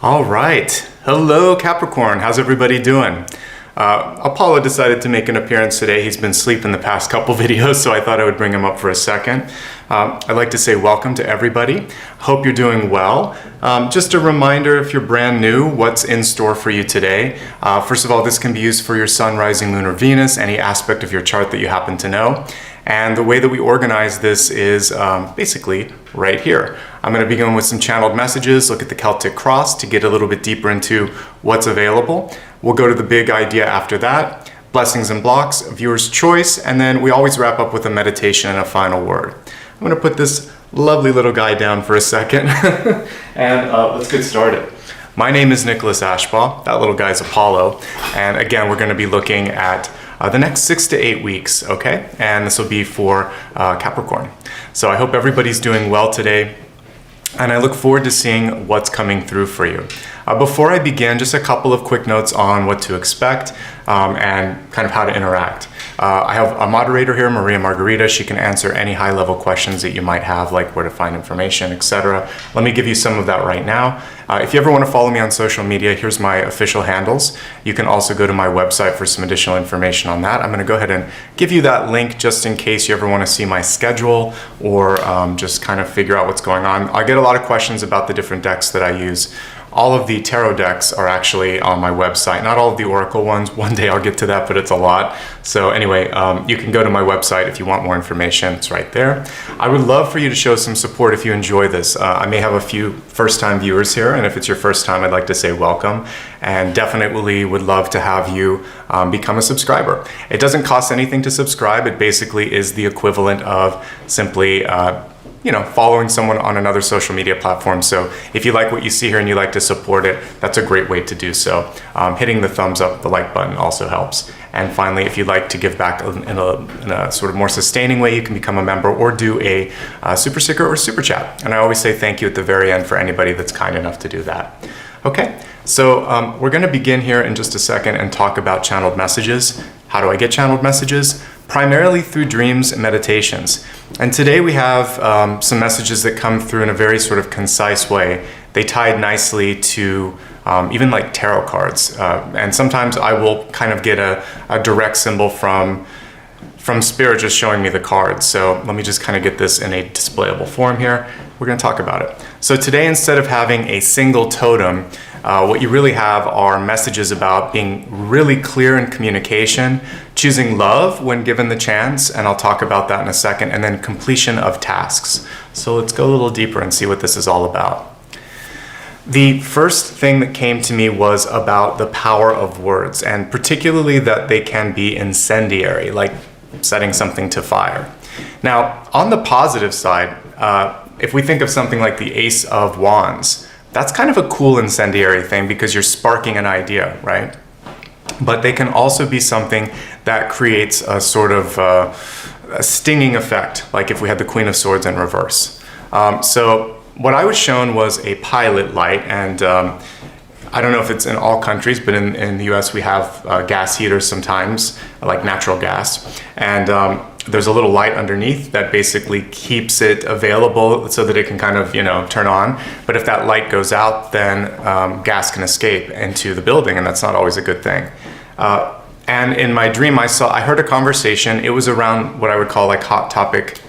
All right. Hello, Capricorn. How's everybody doing? Apollo decided to make an appearance today. He's been sleeping the past couple videos, so I thought I would bring him up for a second. I'd like to say welcome to everybody. Hope you're doing well. Just a reminder, if you're brand new, what's in store for you today. First of all, this can be used for your sun, rising, moon, or Venus, any aspect of your chart that you happen to know. And the way that we organize this is basically right here. I'm going to begin with some channeled messages, look at the Celtic Cross to get a little bit deeper into what's available. We'll go to the big idea after that, blessings and blocks, viewer's choice, and then we always wrap up with a meditation and a final word. I'm going to put this lovely little guy down for a second and let's get started. My name is Nicholas Ashbaugh. That little guy's Apollo. And again, we're going to be looking at the next 6 to 8 weeks, okay? And this will be for Capricorn. So I hope everybody's doing well today, and I look forward to seeing what's coming through for you. Before I begin, just a couple of quick notes on what to expect and kind of how to interact. I have a moderator here, Maria Margarita. She can answer any high-level questions that you might have, like where to find information, etc. Let me give you some of that right now. If you ever want to follow me on social media, here's my official handles. You can also go to my website for some additional information on that. I'm going to go ahead and give you that link just in case you ever want to see my schedule or just kind of figure out what's going on. I get a lot of questions about the different decks that I use. All of the tarot decks are actually on my website. Not all of the oracle ones. One day I'll get to that, but it's a lot. So anyway, you can go to my website if you want more information. It's right there. I would love for you to show some support if you enjoy this. I may have a few first-time viewers here, and if it's your first time, I'd like to say welcome. And definitely would love to have you become a subscriber. It doesn't cost anything to subscribe. It basically is the equivalent of simply following someone on another social media platform. So if you like what you see here and you like to support it, that's a great way to do so. Hitting the thumbs up, the like button also helps. And finally, if you'd like to give back in a sort of more sustaining way, you can become a member or do a super sticker or super chat. And I always say thank you at the very end for anybody that's kind enough to do that. Okay, so we're going to begin here in just a second and talk about channeled messages. How do I get channeled messages? Primarily through dreams and meditations. And today we have some messages that come through in a very sort of concise way. They tied nicely to even like tarot cards. And sometimes I will kind of get a direct symbol from Spirit just showing me the cards. So let me just kind of get this in a displayable form here. We're going to talk about it. So today, instead of having a single totem, what you really have are messages about being really clear in communication, choosing love when given the chance, and I'll talk about that in a second, and then completion of tasks. So let's go a little deeper and see what this is all about. The first thing that came to me was about the power of words, and particularly that they can be incendiary, like setting something to fire. Now, on the positive side, if we think of something like the Ace of Wands, that's kind of a cool incendiary thing because you're sparking an idea, right? But they can also be something that creates a sort of a stinging effect, like if we had the Queen of Swords in reverse. So what I was shown was a pilot light, and I don't know if it's in all countries, but in the US we have gas heaters sometimes, like natural gas. And there's a little light underneath that basically keeps it available so that it can kind of, turn on. But if that light goes out, then gas can escape into the building, and that's not always a good thing. And in my dream, I heard a conversation. It was around what I would call like hot topic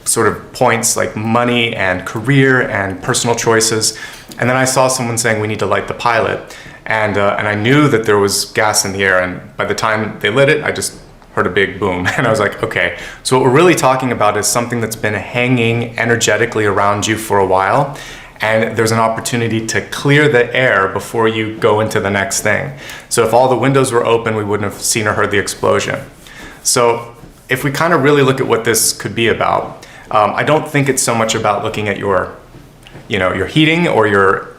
sort of points, like money and career and personal choices. And then I saw someone saying, we need to light the pilot. And I knew that there was gas in the air. And by the time they lit it, I just heard a big boom. And I was like, okay. So what we're really talking about is something that's been hanging energetically around you for a while. And there's an opportunity to clear the air before you go into the next thing. So if all the windows were open, we wouldn't have seen or heard the explosion. So if we kind of really look at what this could be about, I don't think it's so much about looking at your heating or your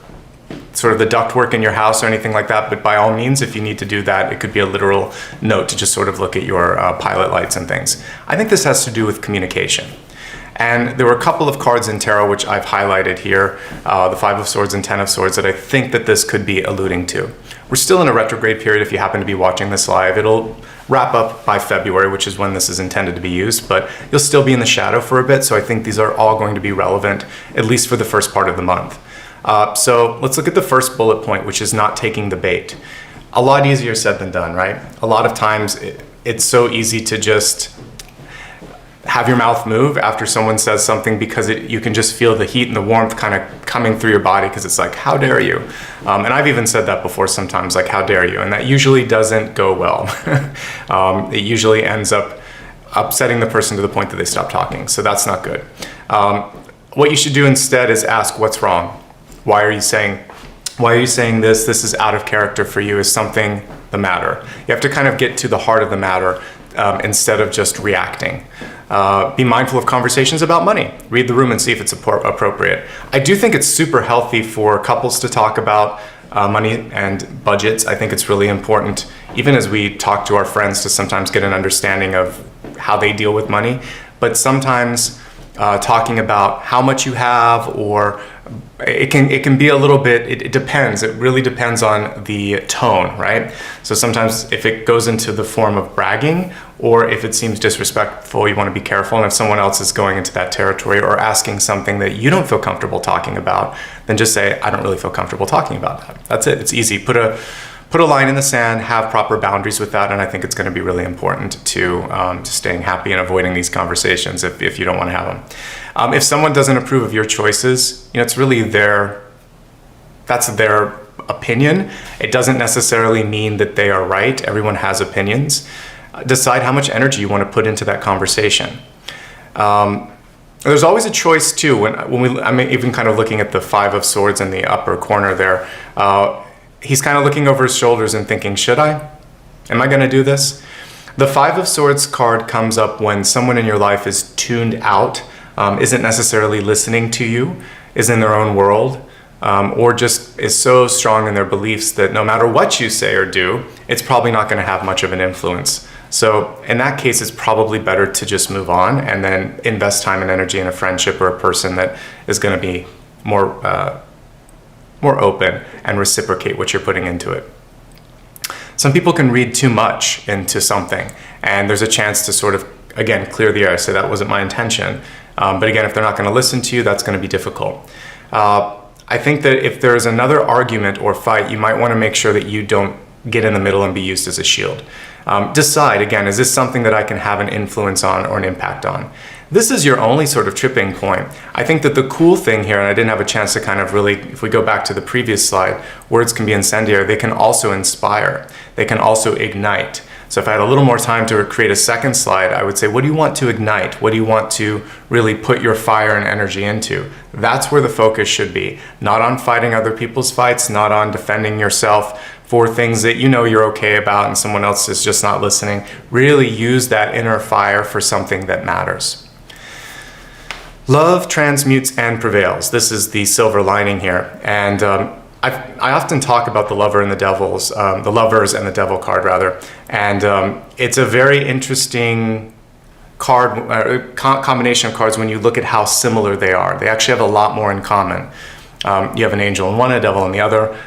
sort of the ductwork in your house or anything like that. But by all means, if you need to do that, it could be a literal note to just sort of look at your pilot lights and things. I think this has to do with communication. And there were a couple of cards in tarot which I've highlighted here, the Five of Swords and Ten of Swords, that I think that this could be alluding to. We're still in a retrograde period if you happen to be watching this live. It'll wrap up by February, which is when this is intended to be used, but you'll still be in the shadow for a bit, so I think these are all going to be relevant, at least for the first part of the month. So let's look at the first bullet point, which is not taking the bait. A lot easier said than done, right? A lot of times it's so easy to just have your mouth move after someone says something, because you can just feel the heat and the warmth kind of coming through your body, because it's like, how dare you? And I've even said that before sometimes, like, how dare you? And that usually doesn't go well. It usually ends up upsetting the person to the point that they stop talking. So that's not good. What you should do instead is ask, what's wrong? Why are you saying this? This is out of character for you. Is something the matter? You have to kind of get to the heart of the matter instead of just reacting. Be mindful of conversations about money. Read the room and see if it's appropriate. I do think it's super healthy for couples to talk about money and budgets. I think it's really important, even as we talk to our friends, to sometimes get an understanding of how they deal with money. But sometimes talking about how much you have, or it can be a little bit, it depends. It really depends on the tone, right? So sometimes if it goes into the form of bragging, or if it seems disrespectful, you want to be careful. And if someone else is going into that territory or asking something that you don't feel comfortable talking about, then just say, I don't really feel comfortable talking about that. That's it. It's easy. Put a line in the sand, have proper boundaries with that, and I think it's going to be really important to staying happy and avoiding these conversations if you don't want to have them. If someone doesn't approve of your choices, it's really that's their opinion. It doesn't necessarily mean that they are right. Everyone has opinions. Decide how much energy you want to put into that conversation. There's always a choice too. I'm even kind of looking at the Five of Swords in the upper corner there. He's kind of looking over his shoulders and thinking, should I? Am I going to do this? The Five of Swords card comes up when someone in your life is tuned out, isn't necessarily listening to you, is in their own world, or just is so strong in their beliefs that no matter what you say or do, it's probably not going to have much of an influence. So in that case, it's probably better to just move on and then invest time and energy in a friendship or a person that is going to be more open and reciprocate what you're putting into it. Some people can read too much into something, and there's a chance to sort of, again, clear the air, say that wasn't my intention. But again, if they're not going to listen to you, that's going to be difficult. I think that if there's another argument or fight, you might want to make sure that you don't get in the middle and be used as a shield. Decide, again, is this something that I can have an influence on or an impact on? This is your only sort of tripping point. I think that the cool thing here, and I didn't have a chance to kind of really, if we go back to the previous slide, words can be incendiary. They can also inspire. They can also ignite. So if I had a little more time to create a second slide, I would say, what do you want to ignite? What do you want to really put your fire and energy into? That's where the focus should be. Not on fighting other people's fights, not on defending yourself for things that you know you're okay about and someone else is just not listening. Really use that inner fire for something that matters. Love transmutes and prevails. This is the silver lining here. And I often talk about the lover and the devils, the lovers and the devil card rather. And it's a very interesting card, combination of cards when you look at how similar they are. They actually have a lot more in common. You have an angel in one, a devil in the other.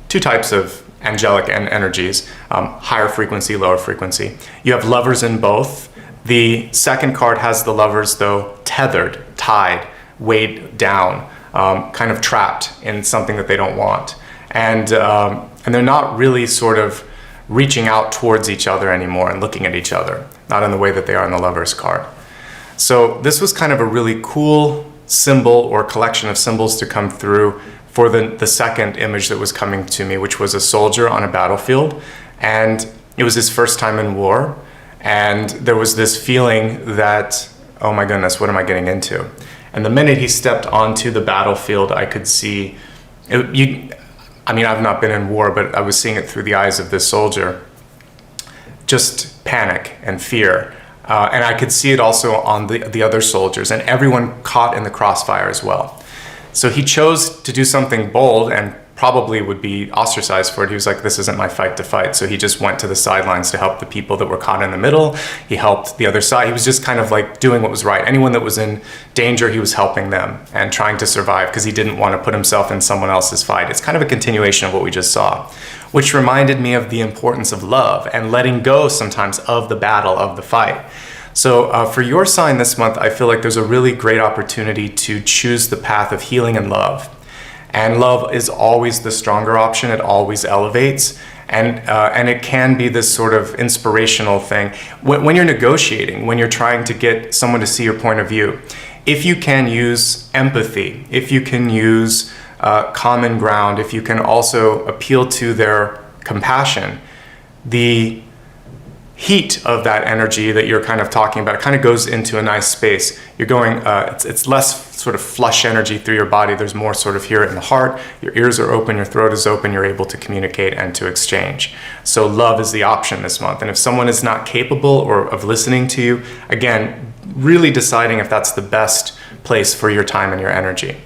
Two types of angelic energies, higher frequency, lower frequency. You have lovers in both. The second card has the lovers, though, tethered, tied, weighed down, kind of trapped in something that they don't want. And they're not really sort of reaching out towards each other anymore and looking at each other, not in the way that they are in the lovers card. So this was kind of a really cool symbol or collection of symbols to come through for the second image that was coming to me, which was a soldier on a battlefield. And it was his first time in war. And there was this feeling that, oh my goodness, what am I getting into? And the minute he stepped onto the battlefield, I could see, I've not been in war, but I was seeing it through the eyes of this soldier. Just panic and fear. And I could see it also on the other soldiers and everyone caught in the crossfire as well. So he chose to do something bold and probably would be ostracized for it. He was like, this isn't my fight to fight. So he just went to the sidelines to help the people that were caught in the middle. He helped the other side. He was just kind of like doing what was right. Anyone that was in danger, he was helping them and trying to survive because he didn't want to put himself in someone else's fight. It's kind of a continuation of what we just saw, which reminded me of the importance of love and letting go sometimes of the battle, of the fight. So for your sign this month, I feel like there's a really great opportunity to choose the path of healing and love. And love is always the stronger option. It always elevates. And it can be this sort of inspirational thing. When you're negotiating, when you're trying to get someone to see your point of view, if you can use empathy, if you can use common ground, if you can also appeal to their compassion, the heat of that energy that you're kind of talking about kind of goes into a nice space. You're going, it's less sort of flush energy through your body. There's more sort of here in the heart. Your ears are open, your throat is open, you're able to communicate and to exchange. So love is the option this month. And if someone is not capable or of listening to you, again, really deciding if that's the best place for your time and your energy.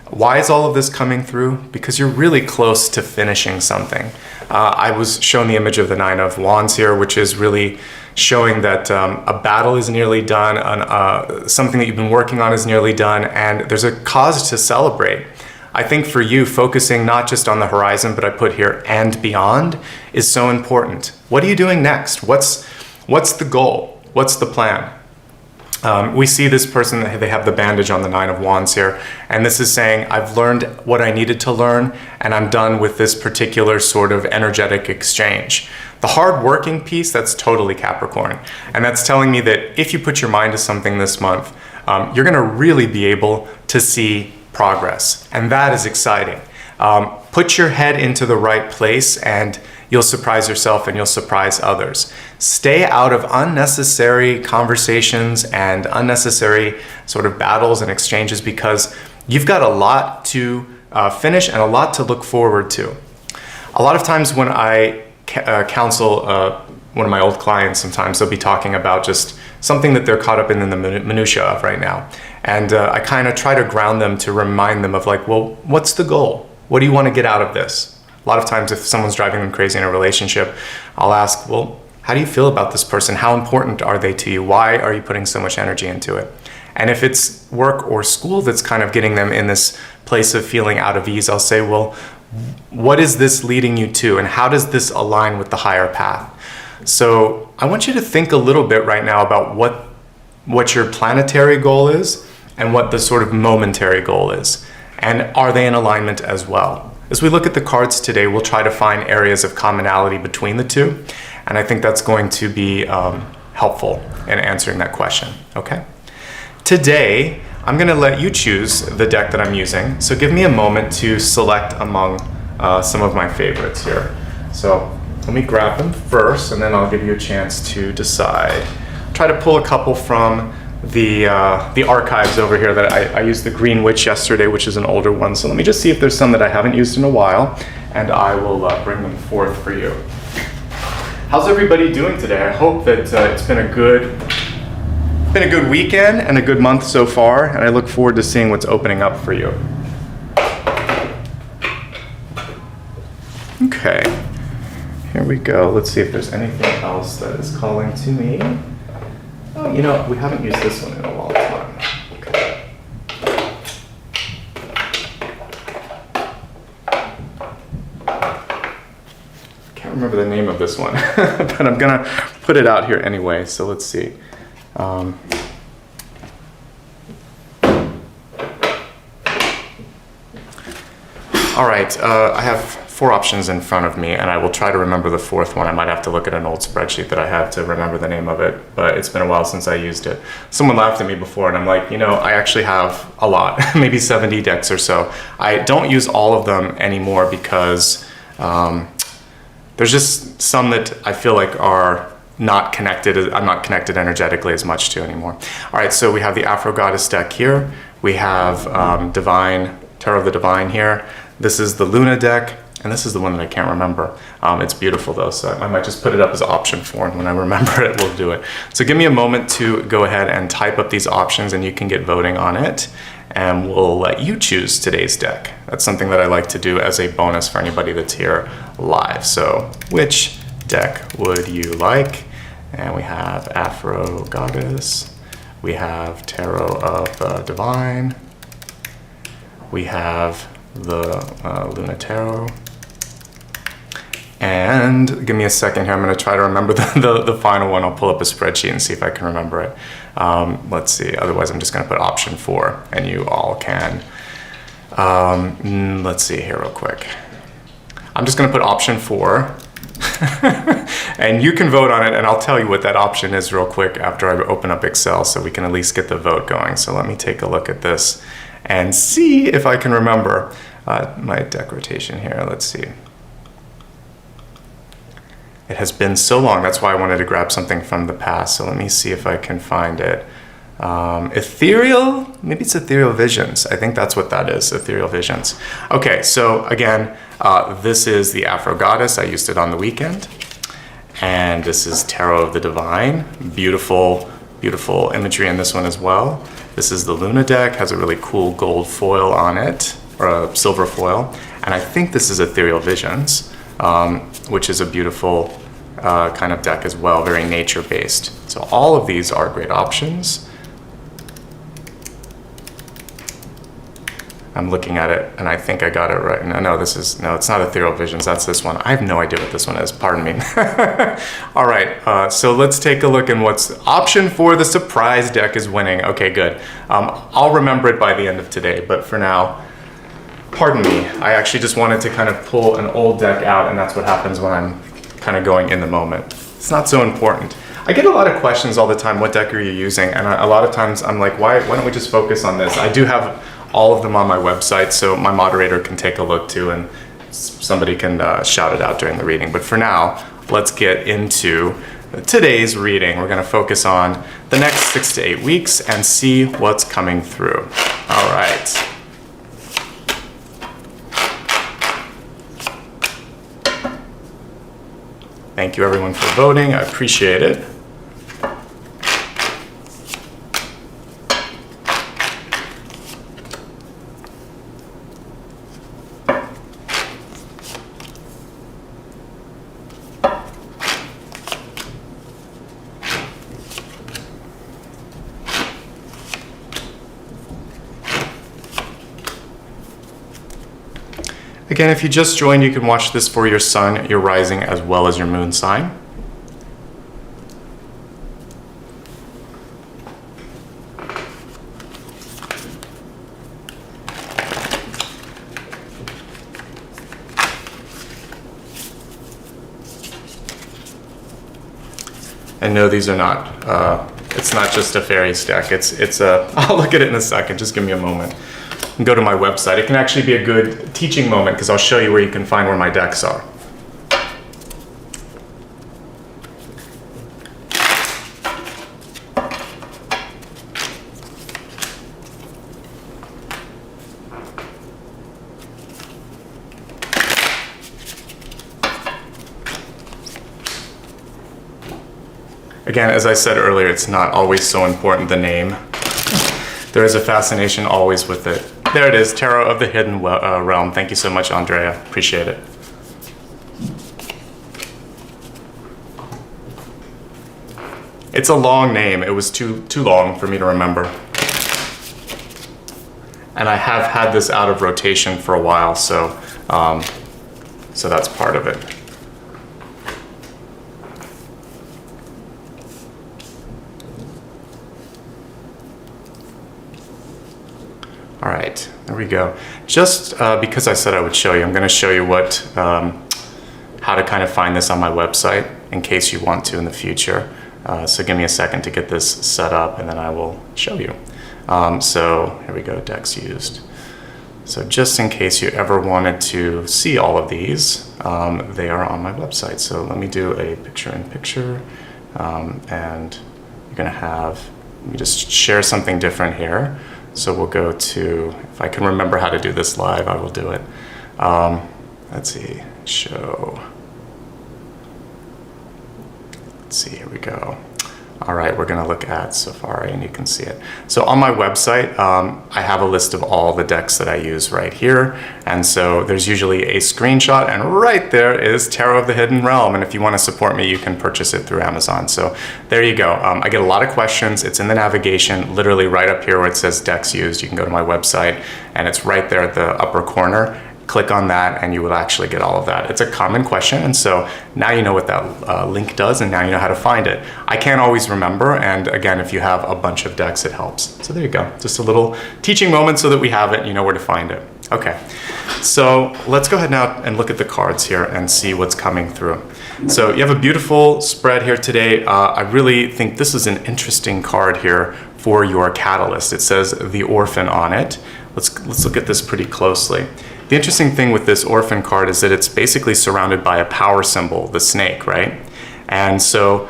Why is all of this coming through? Because you're really close to finishing something. I was shown the image of the Nine of Wands here, which is really showing that a battle is nearly done, something that you've been working on is nearly done, and there's a cause to celebrate. I think for you, focusing not just on the horizon, but I put here and beyond, is so important. What are you doing next? What's the goal? What's the plan? We see this person, they have the bandage on the Nine of Wands here, and this is saying, I've learned what I needed to learn, and I'm done with this particular sort of energetic exchange. The hard-working piece, that's totally Capricorn, and that's telling me that if you put your mind to something this month, you're gonna really be able to see progress, and that is exciting. Put your head into the right place, and you'll surprise yourself and you'll surprise others. Stay out of unnecessary conversations and unnecessary sort of battles and exchanges, because you've got a lot to finish and a lot to look forward to. A lot of times when I counsel one of my old clients, sometimes they'll be talking about just something that they're caught up in the minutia of right now. And I kind of try to ground them to remind them of like, well, what's the goal? What do you want to get out of this? A lot of times if someone's driving them crazy in a relationship, I'll ask, well, how do you feel about this person? How important are they to you? Why are you putting so much energy into it? And if it's work or school that's kind of getting them in this place of feeling out of ease, I'll say, well, what is this leading you to? And how does this align with the higher path? So I want you to think a little bit right now about what your planetary goal is and what the sort of momentary goal is. And are they in alignment as well? As we look at the cards today, we'll try to find areas of commonality between the two. And I think that's going to be helpful in answering that question, okay? Today, I'm gonna let you choose the deck that I'm using. So give me a moment to select among some of my favorites here. So let me grab them first, and then I'll give you a chance to decide. Try to pull a couple from the archives over here. That I used the Green Witch yesterday, which is an older one. So let me just see if there's some that I haven't used in a while, and I will bring them forth for you. How's everybody doing today? I hope that it's been a good weekend and a good month so far, and I look forward to seeing what's opening up for you. Okay, here we go. Let's see if there's anything else that is calling to me. Oh, you know, we haven't used this one in a long time. Okay. Can't remember the name of this one, but I'm gonna put it out here anyway, so let's see. All right, I have 4 options in front of me, and I will try to remember the 4th one. I might have to look at an old spreadsheet that I have to remember the name of it, but it's been a while since I used it. Someone laughed at me before, and I'm like, you know, I actually have a lot, maybe 70 decks or so. I don't use all of them anymore because there's just some that I feel like are not connected. I'm not connected energetically as much to anymore. All right, so we have the Afro Goddess deck here. We have Tarot of the Divine here. This is the Luna deck, and this is the one that I can't remember. It's beautiful though, so I might just put it up as option 4, and when I remember it, we'll do it. So give me a moment to go ahead and type up these options, and you can get voting on it, and we'll let you choose today's deck. That's something that I like to do as a bonus for anybody that's here live. So which deck would you like? And we have Afro Goddess, we have Tarot of the Divine, we have the Luna Tarot, and give me a second here, I'm going to try to remember the final one. I'll pull up a spreadsheet and see if I can remember it. Let's see, otherwise I'm just going to put option 4, and you all can Let's see here real quick. I'm just gonna put option 4. And you can vote on it, and I'll tell you what that option is real quick after I open up Excel so we can at least get the vote going. So let me take a look at this and see if I can remember my deck rotation here. Let's see. It has been so long, that's why I wanted to grab something from the past. So let me see if I can find it. Ethereal, maybe it's Ethereal Visions. I think that's what that is, Ethereal Visions. Okay, so again, this is the Afro Goddess. I used it on the weekend. And this is Tarot of the Divine. Beautiful, beautiful imagery in this one as well. This is the Luna deck, has a really cool gold foil on it, or a silver foil. And I think this is Ethereal Visions, which is a beautiful kind of deck as well, very nature-based. So all of these are great options. I'm looking at it and I think I got it right. No, it's not Ethereal Visions, that's this one. I have no idea what this one is, pardon me. All right, so let's take a look, and what's option 4, the surprise deck is winning. Okay, good. I'll remember it by the end of today, but for now, pardon me. I actually just wanted to kind of pull an old deck out, and that's what happens when I'm kind of going in the moment. It's not so important. I get a lot of questions all the time, what deck are you using? And a lot of times I'm like, why don't we just focus on this? I do have all of them on my website, so my moderator can take a look too, and somebody can shout it out during the reading. But for now, let's get into today's reading. We're gonna focus on the next 6 to 8 weeks and see what's coming through. All right. Thank you everyone for voting, I appreciate it. Again, if you just joined, you can watch this for your sun, your rising, as well as your moon sign. And no, these are not, it's not just a fairies deck. It's a, I'll look at it in a second, just give me a moment. And go to my website. It can actually be a good teaching moment because I'll show you where you can find where my decks are. Again, as I said earlier, it's not always so important, the name. There is a fascination always with it. There it is, Tarot of the Hidden Realm. Thank you so much, Andrea. Appreciate it. It's a long name. It was too long for me to remember. And I have had this out of rotation for a while, so that's part of it. All right, there we go. Just because I said I would show you, I'm going to show you how to kind of find this on my website in case you want to in the future. So give me a second to get this set up and then I will show you. So here we go, decks used. So just in case you ever wanted to see all of these, they are on my website. So let me do a picture-in-picture, and you're going to have, let me just share something different here. So we'll go to, if I can remember how to do this live, I will do it. Let's see, show. Let's see, here we go. All right, we're gonna look at Safari and you can see it. So on my website, I have a list of all the decks that I use right here. And so there's usually a screenshot and right there is Tarot of the Hidden Realm. And if you wanna support me, you can purchase it through Amazon. So there you go. I get a lot of questions. It's in the navigation, literally right up here where it says decks used. You can go to my website and it's right there at the upper corner. Click on that and you will actually get all of that. It's a common question, and so now you know what that link does and now you know how to find it. I can't always remember, and again, if you have a bunch of decks, it helps. So there you go, just a little teaching moment so that we have it, you know where to find it. Okay, so let's go ahead now and look at the cards here and see what's coming through. So you have a beautiful spread here today. I really think this is an interesting card here for your catalyst. It says the Orphan on it. Let's look at this pretty closely. The interesting thing with this Orphan card is that it's basically surrounded by a power symbol, the snake, right? And so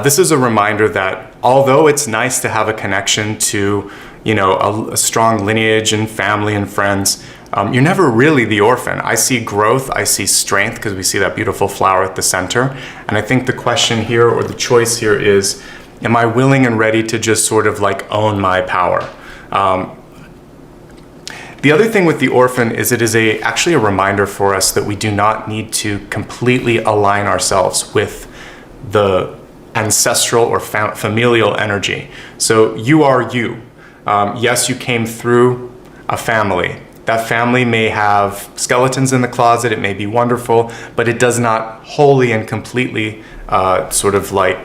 this is a reminder that although it's nice to have a connection to, you know, a strong lineage and family and friends, you're never really the orphan. I see growth, I see strength, because we see that beautiful flower at the center. And I think the question here, or the choice here, is, am I willing and ready to just sort of like own my power? The other thing with the Orphan is it is actually a reminder for us that we do not need to completely align ourselves with the ancestral or familial energy. So you are you. Yes, you came through a family. That family may have skeletons in the closet, it may be wonderful, but it does not wholly and completely sort of like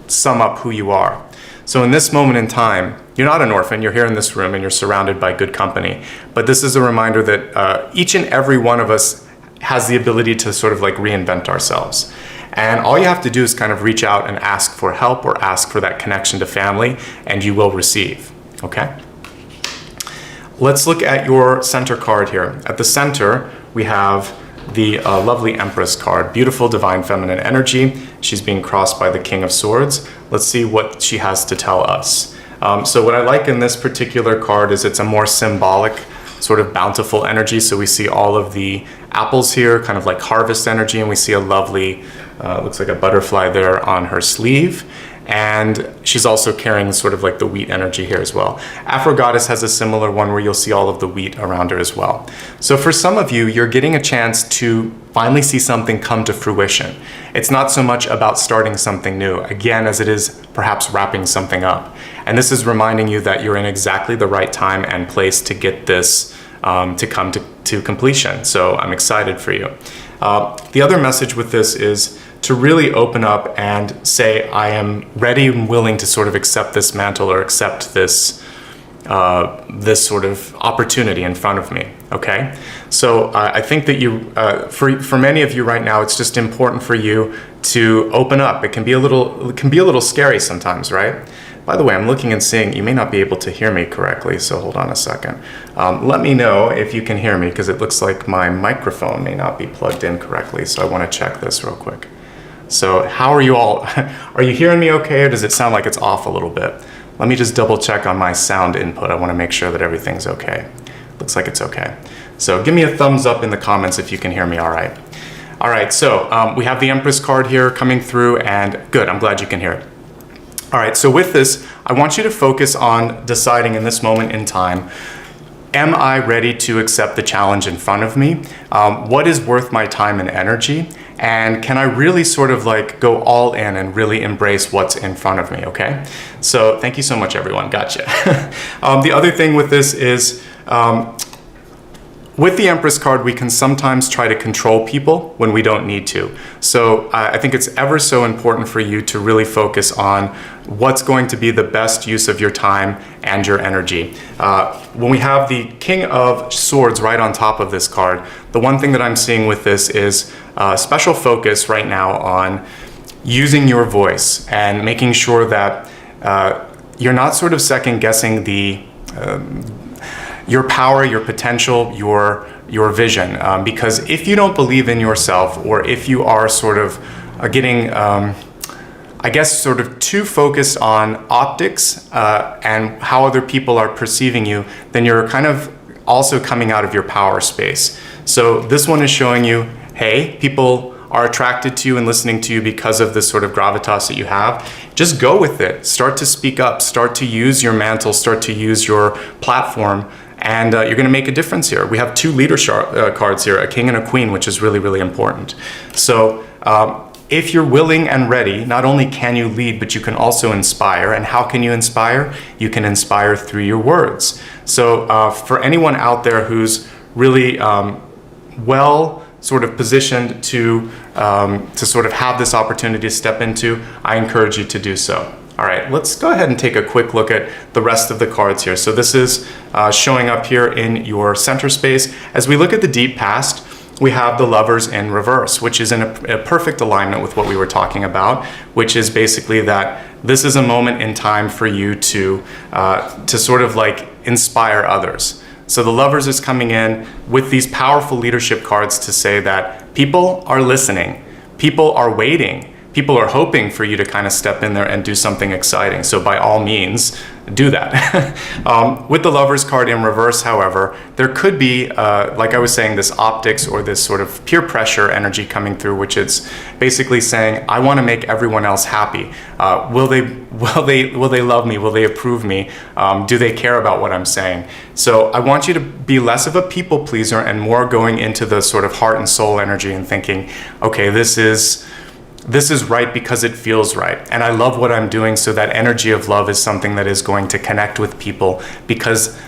sum up who you are. So in this moment in time, you're not an orphan, you're here in this room and you're surrounded by good company. But this is a reminder that each and every one of us has the ability to sort of like reinvent ourselves. And all you have to do is kind of reach out and ask for help or ask for that connection to family, and you will receive, okay? Let's look at your center card here. At the center, we have the lovely Empress card, beautiful divine feminine energy. She's being crossed by the King of Swords. Let's see what she has to tell us. So what I like in this particular card is it's a more symbolic, sort of bountiful energy. So we see all of the apples here, kind of like harvest energy, and we see a lovely, looks like a butterfly there on her sleeve. And she's also carrying sort of like the wheat energy here as well. Afro-Goddess has a similar one where you'll see all of the wheat around her as well. So for some of you, you're getting a chance to finally see something come to fruition. It's not so much about starting something new, again, as it is perhaps wrapping something up. And this is reminding you that you're in exactly the right time and place to get this to come to completion. So I'm excited for you. The other message with this is to really open up and say, I am ready and willing to sort of accept this mantle or accept this this sort of opportunity in front of me, okay? So I think that you, for many of you right now, it's just important for you to open up. It can be a little scary sometimes, right? By the way, I'm looking and seeing, you may not be able to hear me correctly, so hold on a second. Let me know if you can hear me, because it looks like my microphone may not be plugged in correctly, so I want to check this real quick. So how are you all? Are you hearing me okay, or does it sound like it's off a little bit? Let me just double check on my sound input. I want to make sure that everything's okay. Looks like it's okay. So give me a thumbs up in the comments if you can hear me all right. All right, so we have the Empress card here coming through, and good, I'm glad you can hear it. All right, so with this, I want you to focus on deciding in this moment in time, am I ready to accept the challenge in front of me? What is worth my time and energy? And can I really sort of like go all in and really embrace what's in front of me, okay? So thank you so much, everyone, gotcha. The other thing with this is, with the Empress card, we can sometimes try to control people when we don't need to. So I think it's ever so important for you to really focus on what's going to be the best use of your time and your energy. When we have the King of Swords right on top of this card, the one thing that I'm seeing with this is special focus right now on using your voice and making sure that you're not sort of second guessing your power, your potential, your vision. Because if you don't believe in yourself, or if you are sort of getting, I guess, sort of too focused on optics and how other people are perceiving you, then you're kind of also coming out of your power space. So this one is showing you, hey, people are attracted to you and listening to you because of this sort of gravitas that you have. Just go with it. Start to speak up, start to use your mantle, start to use your platform, and you're going to make a difference here. We have two leader cards here, a king and a queen, which is really, really important. So if you're willing and ready, not only can you lead, but you can also inspire. And how can you inspire? You can inspire through your words. So for anyone out there who's really well sort of positioned to sort of have this opportunity to step into, I encourage you to do so. All right, let's go ahead and take a quick look at the rest of the cards here. So this is showing up here in your center space. As we look at the deep past, we have the Lovers in reverse, which is in a perfect alignment with what we were talking about, which is basically that this is a moment in time for you to sort of like inspire others. So the Lovers is coming in with these powerful leadership cards to say that people are listening, people are waiting, people are hoping for you to kind of step in there and do something exciting. So by all means, do that. With the Lovers card in reverse, however, there could be, like I was saying, this optics or this sort of peer pressure energy coming through, which is basically saying, I want to make everyone else happy. Will they love me? Will they approve me? Do they care about what I'm saying? So I want you to be less of a people pleaser and more going into the sort of heart and soul energy and thinking, okay, this is right because it feels right. And I love what I'm doing, so that energy of love is something that is going to connect with people because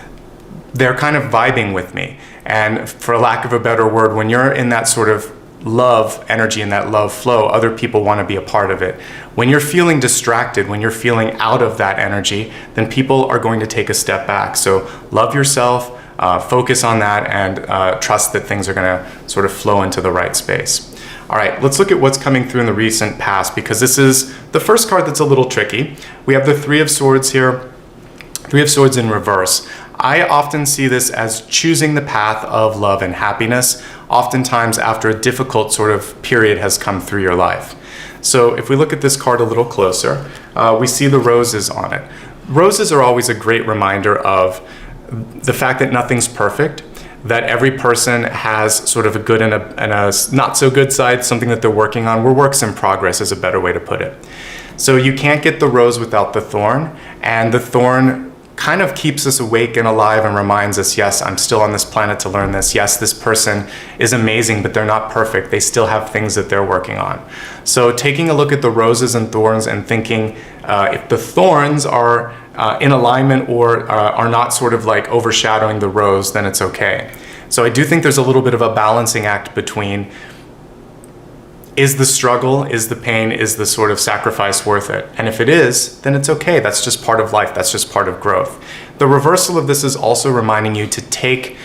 they're kind of vibing with me. And for lack of a better word, when you're in that sort of love energy and that love flow, other people want to be a part of it. When you're feeling distracted, when you're feeling out of that energy, then people are going to take a step back. So love yourself, focus on that, and trust that things are going to sort of flow into the right space. All right, let's look at what's coming through in the recent past, because this is the first card that's a little tricky. We have the Three of Swords here, Three of Swords in reverse. I often see this as choosing the path of love and happiness, oftentimes after a difficult sort of period has come through your life. So if we look at this card a little closer, we see the roses on it. Roses are always a great reminder of the fact that nothing's perfect, that every person has sort of a good and a not so good side, something that they're working on. We're works in progress is a better way to put it. So you can't get the rose without the thorn, and the thorn kind of keeps us awake and alive and reminds us, yes, I'm still on this planet to learn this. Yes, this person is amazing, but they're not perfect. They still have things that they're working on. So taking a look at the roses and thorns and thinking if the thorns are in alignment or are not sort of like overshadowing the rose, then it's okay. So I do think there's a little bit of a balancing act between, is the struggle, is the pain, is the sort of sacrifice worth it? And if it is, then it's okay. That's just part of life. That's just part of growth. The reversal of this is also reminding you to take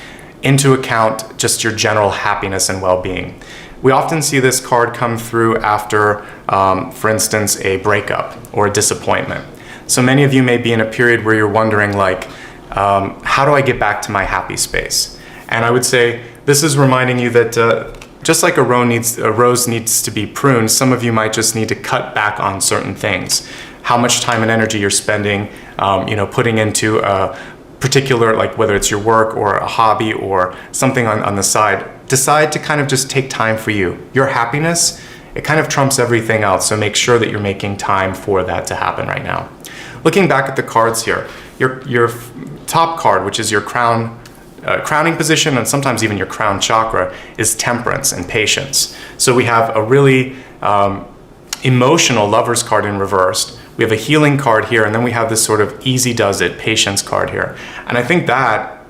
into account just your general happiness and well-being. We often see this card come through after, for instance, a breakup or a disappointment. So many of you may be in a period where you're wondering, like, how do I get back to my happy space? And I would say this is reminding you that just like a rose needs to be pruned, some of you might just need to cut back on certain things. How much time and energy you're spending, putting into a particular, like whether it's your work or a hobby or something on the side. Decide to kind of just take time for you. Your happiness, it kind of trumps everything else. So make sure that you're making time for that to happen right now. Looking back at the cards here, your top card, which is your crowning position and sometimes even your crown chakra, is temperance and patience. So we have a really emotional Lovers card in reversed. We have a healing card here, and then we have this sort of easy does it patience card here. And I think that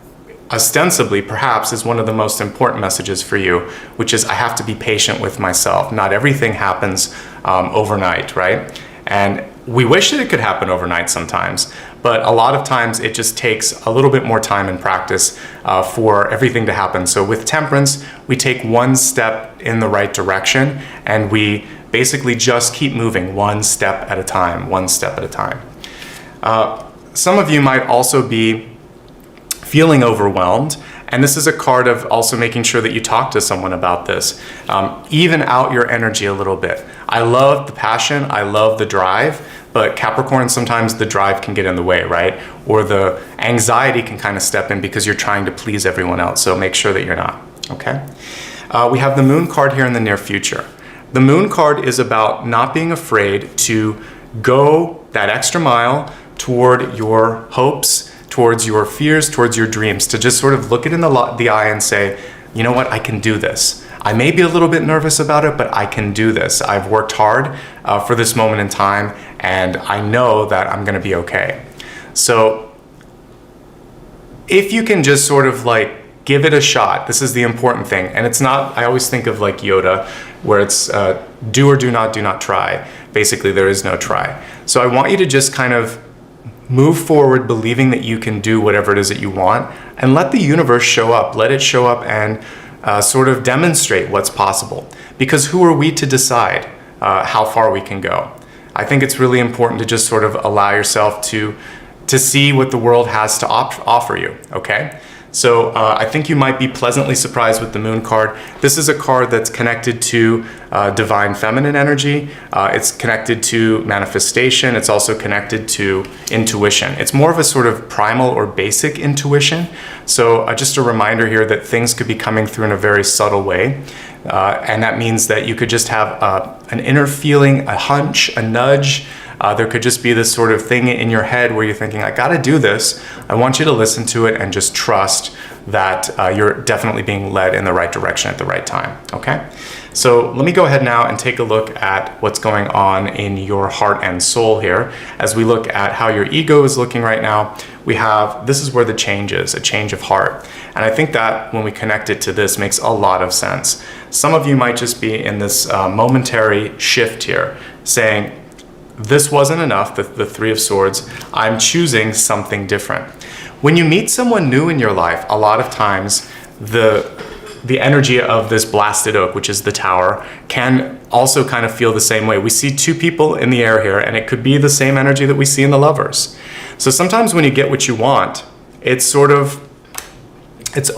ostensibly perhaps is one of the most important messages for you, which is I have to be patient with myself. Not everything happens overnight, right? And we wish that it could happen overnight sometimes, but a lot of times it just takes a little bit more time and practice for everything to happen. So with temperance, we take one step in the right direction, and we basically just keep moving one step at a time, one step at a time. Some of you might also be feeling overwhelmed, and this is a card of also making sure that you talk to someone about this. Even out your energy a little bit. I love the passion, I love the drive, but Capricorn, sometimes the drive can get in the way, right? Or the anxiety can kind of step in because you're trying to please everyone else. So make sure that you're not, okay? We have the Moon card here in the near future. The Moon card is about not being afraid to go that extra mile toward your hopes, towards your fears, towards your dreams, to just sort of look it in the eye and say, you know what, I can do this. I may be a little bit nervous about it, but I can do this. I've worked hard for this moment in time, and I know that I'm gonna be okay. So if you can just sort of like give it a shot, this is the important thing. And it's not, I always think of like Yoda, where it's do or do not try. basically there is no try. So I want you to just kind of move forward believing that you can do whatever it is that you want, and let the universe show up. Let it show up and sort of demonstrate what's possible. Because who are we to decide how far we can go? I think it's really important to just sort of allow yourself to see what the world has to offer you, okay? So I think you might be pleasantly surprised with the Moon card. This is a card that's connected to divine feminine energy. It's connected to manifestation. It's also connected to intuition. It's more of a sort of primal or basic intuition. So just a reminder here that things could be coming through in a very subtle way. And that means that you could just have an inner feeling, a hunch, a nudge. There could just be this sort of thing in your head where you're thinking, I gotta do this. I want you to listen to it and just trust that you're definitely being led in the right direction at the right time, okay? So let me go ahead now and take a look at what's going on in your heart and soul here. As we look at how your ego is looking right now, this is where the change is, a change of heart. And I think that when we connect it to this makes a lot of sense. Some of you might just be in this momentary shift here, saying, this wasn't enough, the Three of Swords. I'm choosing something different. When you meet someone new in your life, a lot of times the energy of this blasted oak, which is the Tower, can also kind of feel the same way. We see two people in the air here, and it could be the same energy that we see in the Lovers. So sometimes when you get what you want, it's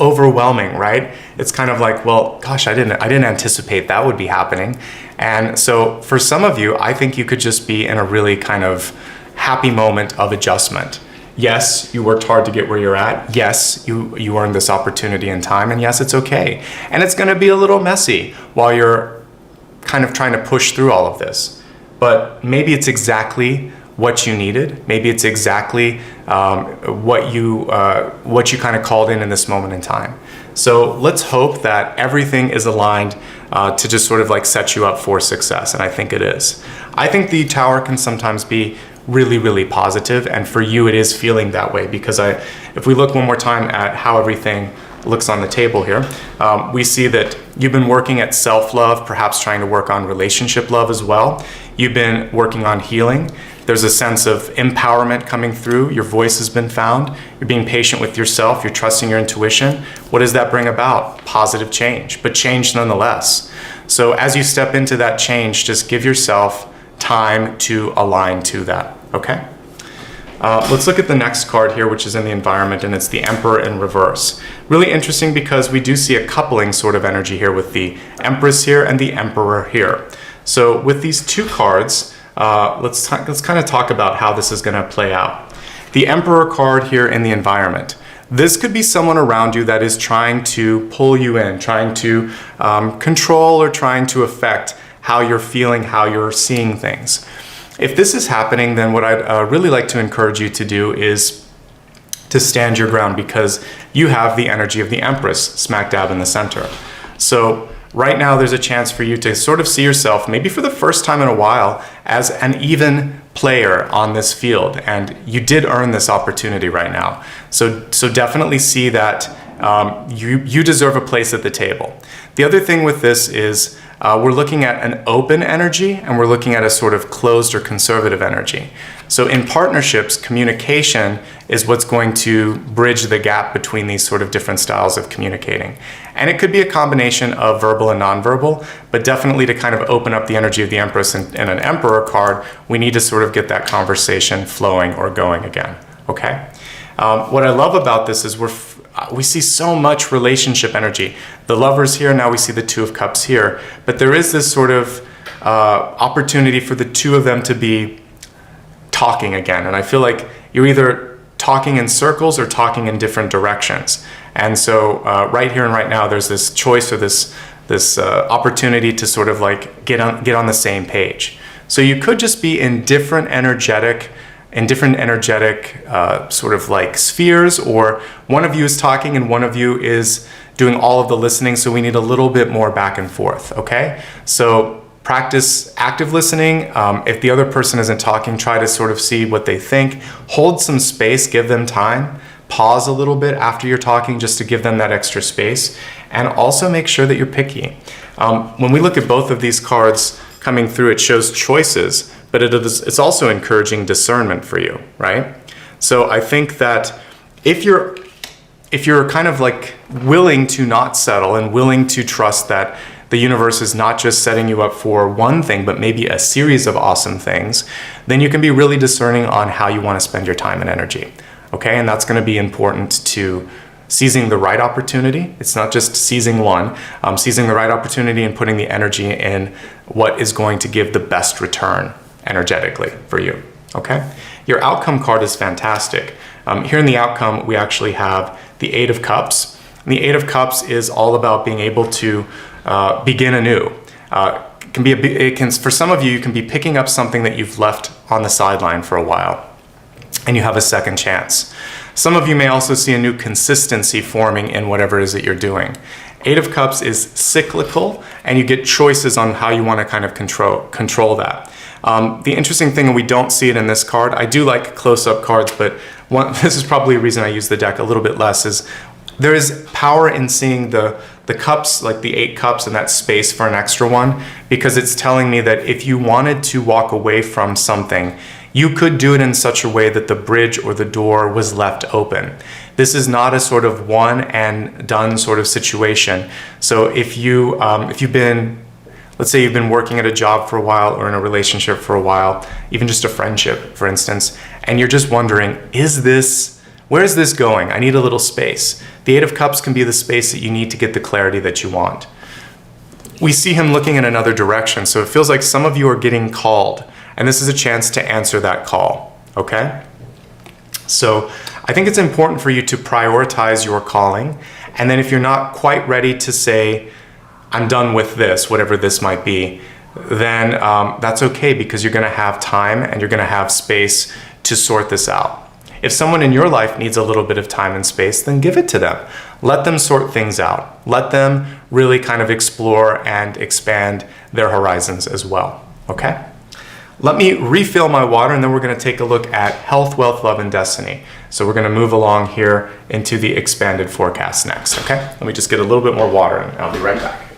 overwhelming, right? It's kind of like, well, gosh, I didn't anticipate that would be happening. And so for some of you, I think you could just be in a really kind of happy moment of adjustment. Yes, you worked hard to get where you're at. Yes, you earned this opportunity in time, and yes, it's okay. And it's gonna be a little messy while you're kind of trying to push through all of this. But maybe it's exactly what you needed. Maybe it's exactly what you kind of called in this moment in time. So let's hope that everything is aligned to just sort of like set you up for success, and I think it is. I think the Tower can sometimes be really, really positive, and for you it is feeling that way, because if we look one more time at how everything looks on the table here, we see that you've been working at self-love, perhaps trying to work on relationship love as well. You've been working on healing. There's a sense of empowerment coming through. Your voice has been found. You're being patient with yourself. You're trusting your intuition. What does that bring about? Positive change, but change nonetheless. So as you step into that change, just give yourself time to align to that, okay? Let's look at the next card here, which is in the environment, and it's the Emperor in reverse. Really interesting because we do see a coupling sort of energy here with the Empress here and the Emperor here. So with these two cards, let's kind of talk about how this is going to play out. The Emperor card here in the environment. This could be someone around you that is trying to pull you in, trying to control or trying to affect how you're feeling, how you're seeing things. If this is happening, then what I'd really like to encourage you to do is to stand your ground, because you have the energy of the Empress smack dab in the center. So right now there's a chance for you to sort of see yourself, maybe for the first time in a while, as an even player on this field, and you did earn this opportunity right now. So definitely see that you deserve a place at the table. The other thing with this is we're looking at an open energy, and we're looking at a sort of closed or conservative energy. So in partnerships, communication is what's going to bridge the gap between these sort of different styles of communicating. And it could be a combination of verbal and nonverbal, but definitely to kind of open up the energy of the Empress in an Emperor card, we need to sort of get that conversation flowing or going again, okay? What I love about this is we see so much relationship energy. The Lovers here, now we see the Two of Cups here, but there is this sort of opportunity for the two of them to be talking again. And I feel like you're either talking in circles or talking in different directions. And so right here and right now, there's this choice or this opportunity to sort of like get on the same page. So you could just be in different energetic sort of like spheres, or one of you is talking and one of you is doing all of the listening, so we need a little bit more back and forth, okay? So practice active listening. If the other person isn't talking, try to sort of see what they think. Hold some space, give them time. Pause a little bit after you're talking just to give them that extra space. And also make sure that you're picky. When we look at both of these cards coming through, it shows choices. but it's also encouraging discernment for you, right? So I think that if you're kind of like willing to not settle and willing to trust that the universe is not just setting you up for one thing, but maybe a series of awesome things, then you can be really discerning on how you want to spend your time and energy. Okay, and that's going to be important to seizing the right opportunity. It's not just seizing one, seizing the right opportunity and putting the energy in what is going to give the best return energetically for you. Okay, your outcome card is fantastic. Here in the outcome, we actually have the Eight of Cups. And the Eight of Cups is all about being able to begin anew. For some of you, you can be picking up something that you've left on the sideline for a while, and you have a second chance. Some of you may also see a new consistency forming in whatever it is that you're doing. Eight of Cups is cyclical, and you get choices on how you want to kind of control that. The interesting thing, and we don't see it in this card, I do like close-up cards, but this is probably a reason I use the deck a little bit less, is there is power in seeing the cups, like the 8 cups, and that space for an extra one, because it's telling me that if you wanted to walk away from something, you could do it in such a way that the bridge or the door was left open. This is not a sort of one and done sort of situation. So if you've been, let's say you've been working at a job for a while or in a relationship for a while, even just a friendship, for instance, and you're just wondering, where is this going? I need a little space. The Eight of Cups can be the space that you need to get the clarity that you want. We see him looking in another direction, so it feels like some of you are getting called, and this is a chance to answer that call, okay? So I think it's important for you to prioritize your calling, and then if you're not quite ready to say, I'm done with this, whatever this might be, then that's okay, because you're gonna have time and you're gonna have space to sort this out. If someone in your life needs a little bit of time and space, then give it to them. Let them sort things out. Let them really kind of explore and expand their horizons as well, okay? Let me refill my water, and then we're gonna take a look at health, wealth, love, and destiny. So we're gonna move along here into the expanded forecast next, okay? Let me just get a little bit more water, and I'll be right back.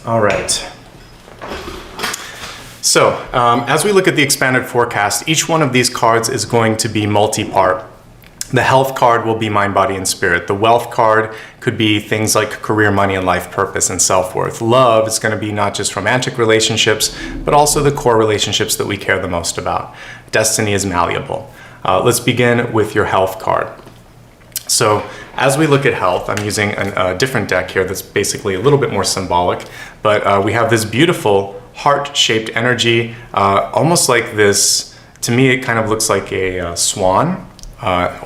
All right. So as we look at the expanded forecast, each one of these cards is going to be multi-part. The health card will be mind, body, and spirit. The wealth card could be things like career, money, and life purpose and self-worth. Love is going to be not just romantic relationships, but also the core relationships that we care the most about. Destiny is malleable. Let's begin with your health card. So as we look at health, I'm using a different deck here that's basically a little bit more symbolic, but we have this beautiful heart-shaped energy, almost like this. To me, it kind of looks like a swan,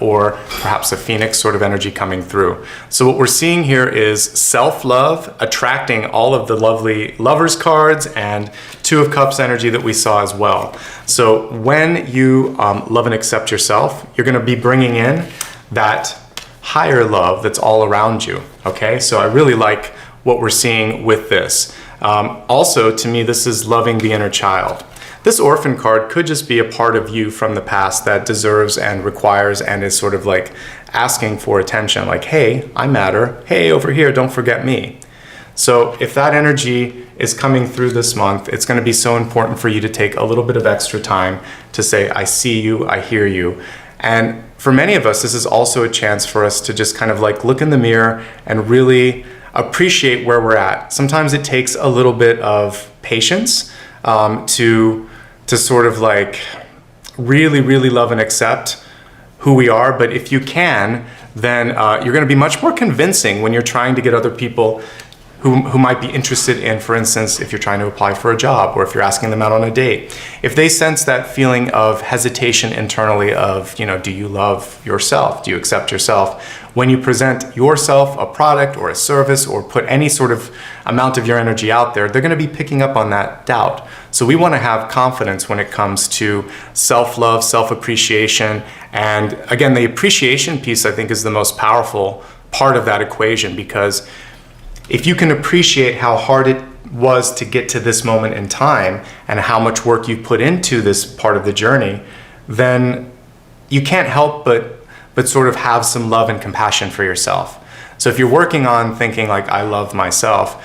or perhaps a phoenix sort of energy coming through. So what we're seeing here is self-love attracting all of the lovely lovers cards and Two of Cups energy that we saw as well. So when you love and accept yourself, you're going to be bringing in that higher love that's all around you, okay? So I really like what we're seeing with this. Also, to me, this is loving the inner child. This orphan card could just be a part of you from the past that deserves and requires and is sort of like asking for attention, like, hey, I matter. Hey, over here, don't forget me. So if that energy is coming through this month, it's going to be so important for you to take a little bit of extra time to say, I see you, I hear you. And for many of us, this is also a chance for us to just kind of like look in the mirror and really appreciate where we're at. Sometimes it takes a little bit of patience to sort of like really, really love and accept who we are. But if you can, then you're going to be much more convincing when you're trying to get other people who might be interested in, for instance, if you're trying to apply for a job or if you're asking them out on a date. If they sense that feeling of hesitation internally of, you know, do you love yourself? Do you accept yourself? When you present yourself a product or a service or put any sort of amount of your energy out there, they're going to be picking up on that doubt. So we want to have confidence when it comes to self-love, self-appreciation. And again, the appreciation piece, I think, is the most powerful part of that equation, because if you can appreciate how hard it was to get to this moment in time and how much work you put into this part of the journey, then you can't help but sort of have some love and compassion for yourself. So if you're working on thinking like, I love myself,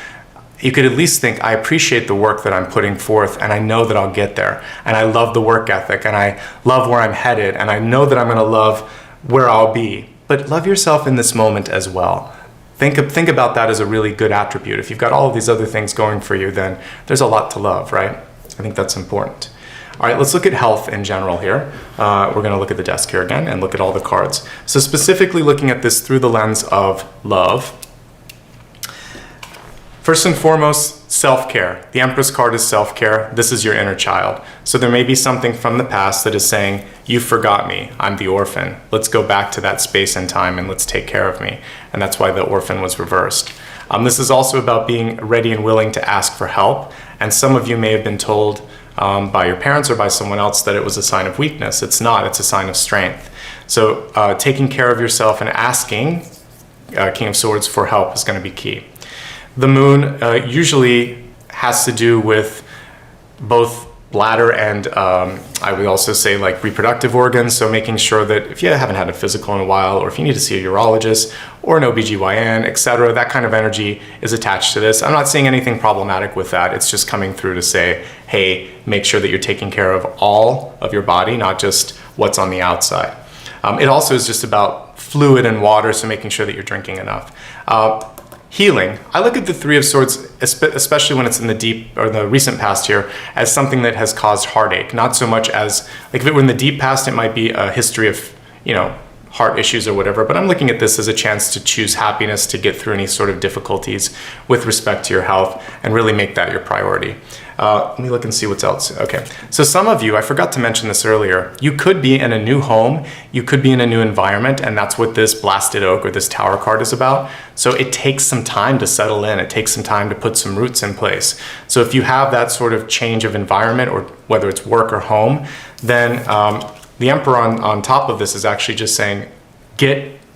you could at least think, I appreciate the work that I'm putting forth, and I know that I'll get there. And I love the work ethic, and I love where I'm headed, and I know that I'm gonna love where I'll be. But love yourself in this moment as well. Think about that as a really good attribute. If you've got all of these other things going for you, then there's a lot to love, right? I think that's important. All right, let's look at health in general here. We're gonna look at the desk here again and look at all the cards. So specifically looking at this through the lens of love. First and foremost, self-care. The Empress card is self-care. This is your inner child. So there may be something from the past that is saying, you forgot me, I'm the orphan. Let's go back to that space and time and let's take care of me. And that's why the orphan was reversed. This is also about being ready and willing to ask for help. And some of you may have been told by your parents or by someone else that it was a sign of weakness. It's not, it's a sign of strength. So taking care of yourself and asking King of Swords for help is going to be key. The moon usually has to do with both bladder and I would also say like reproductive organs. So making sure that if you haven't had a physical in a while, or if you need to see a urologist or an OBGYN, etc., that kind of energy is attached to this. I'm not seeing anything problematic with that. It's just coming through to say, hey, make sure that you're taking care of all of your body, not just what's on the outside. It also is just about fluid and water, so making sure that you're drinking enough. Healing. I look at the Three of Swords, especially when it's in the deep or the recent past here, as something that has caused heartache. Not so much as, like if it were in the deep past, it might be a history of, heart issues or whatever, but I'm looking at this as a chance to choose happiness, to get through any sort of difficulties with respect to your health and really make that your priority. Let me look and see what's else. Okay, so some of you, I forgot to mention this earlier, you could be in a new home, you could be in a new environment, and that's what this Blasted Oak or this Tower card is about. So it takes some time to settle in, it takes some time to put some roots in place. So if you have that sort of change of environment, or whether it's work or home, then the Emperor on top of this is actually just saying,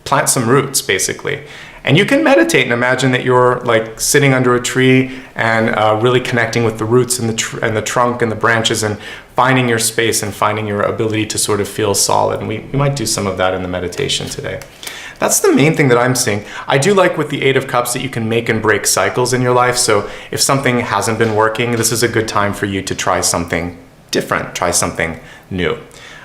plant some roots, basically. And you can meditate and imagine that you're like sitting under a tree and really connecting with the roots and the trunk and the branches and finding your space and finding your ability to sort of feel solid. And we might do some of that in the meditation today. That's the main thing that I'm seeing. I do like with the Eight of Cups that you can make and break cycles in your life. So if something hasn't been working, this is a good time for you to try something different, try something new.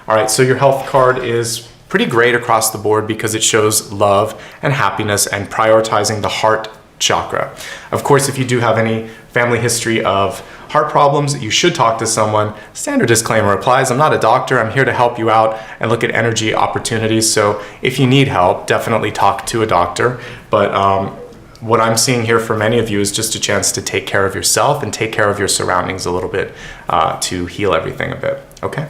All right, so your health card is pretty great across the board because it shows love and happiness and prioritizing the heart chakra. Of course, if you do have any family history of heart problems, you should talk to someone. Standard disclaimer applies. I'm not a doctor. I'm here to help you out and look at energy opportunities. So if you need help, definitely talk to a doctor. But what I'm seeing here for many of you is just a chance to take care of yourself and take care of your surroundings a little bit to heal everything a bit. Okay?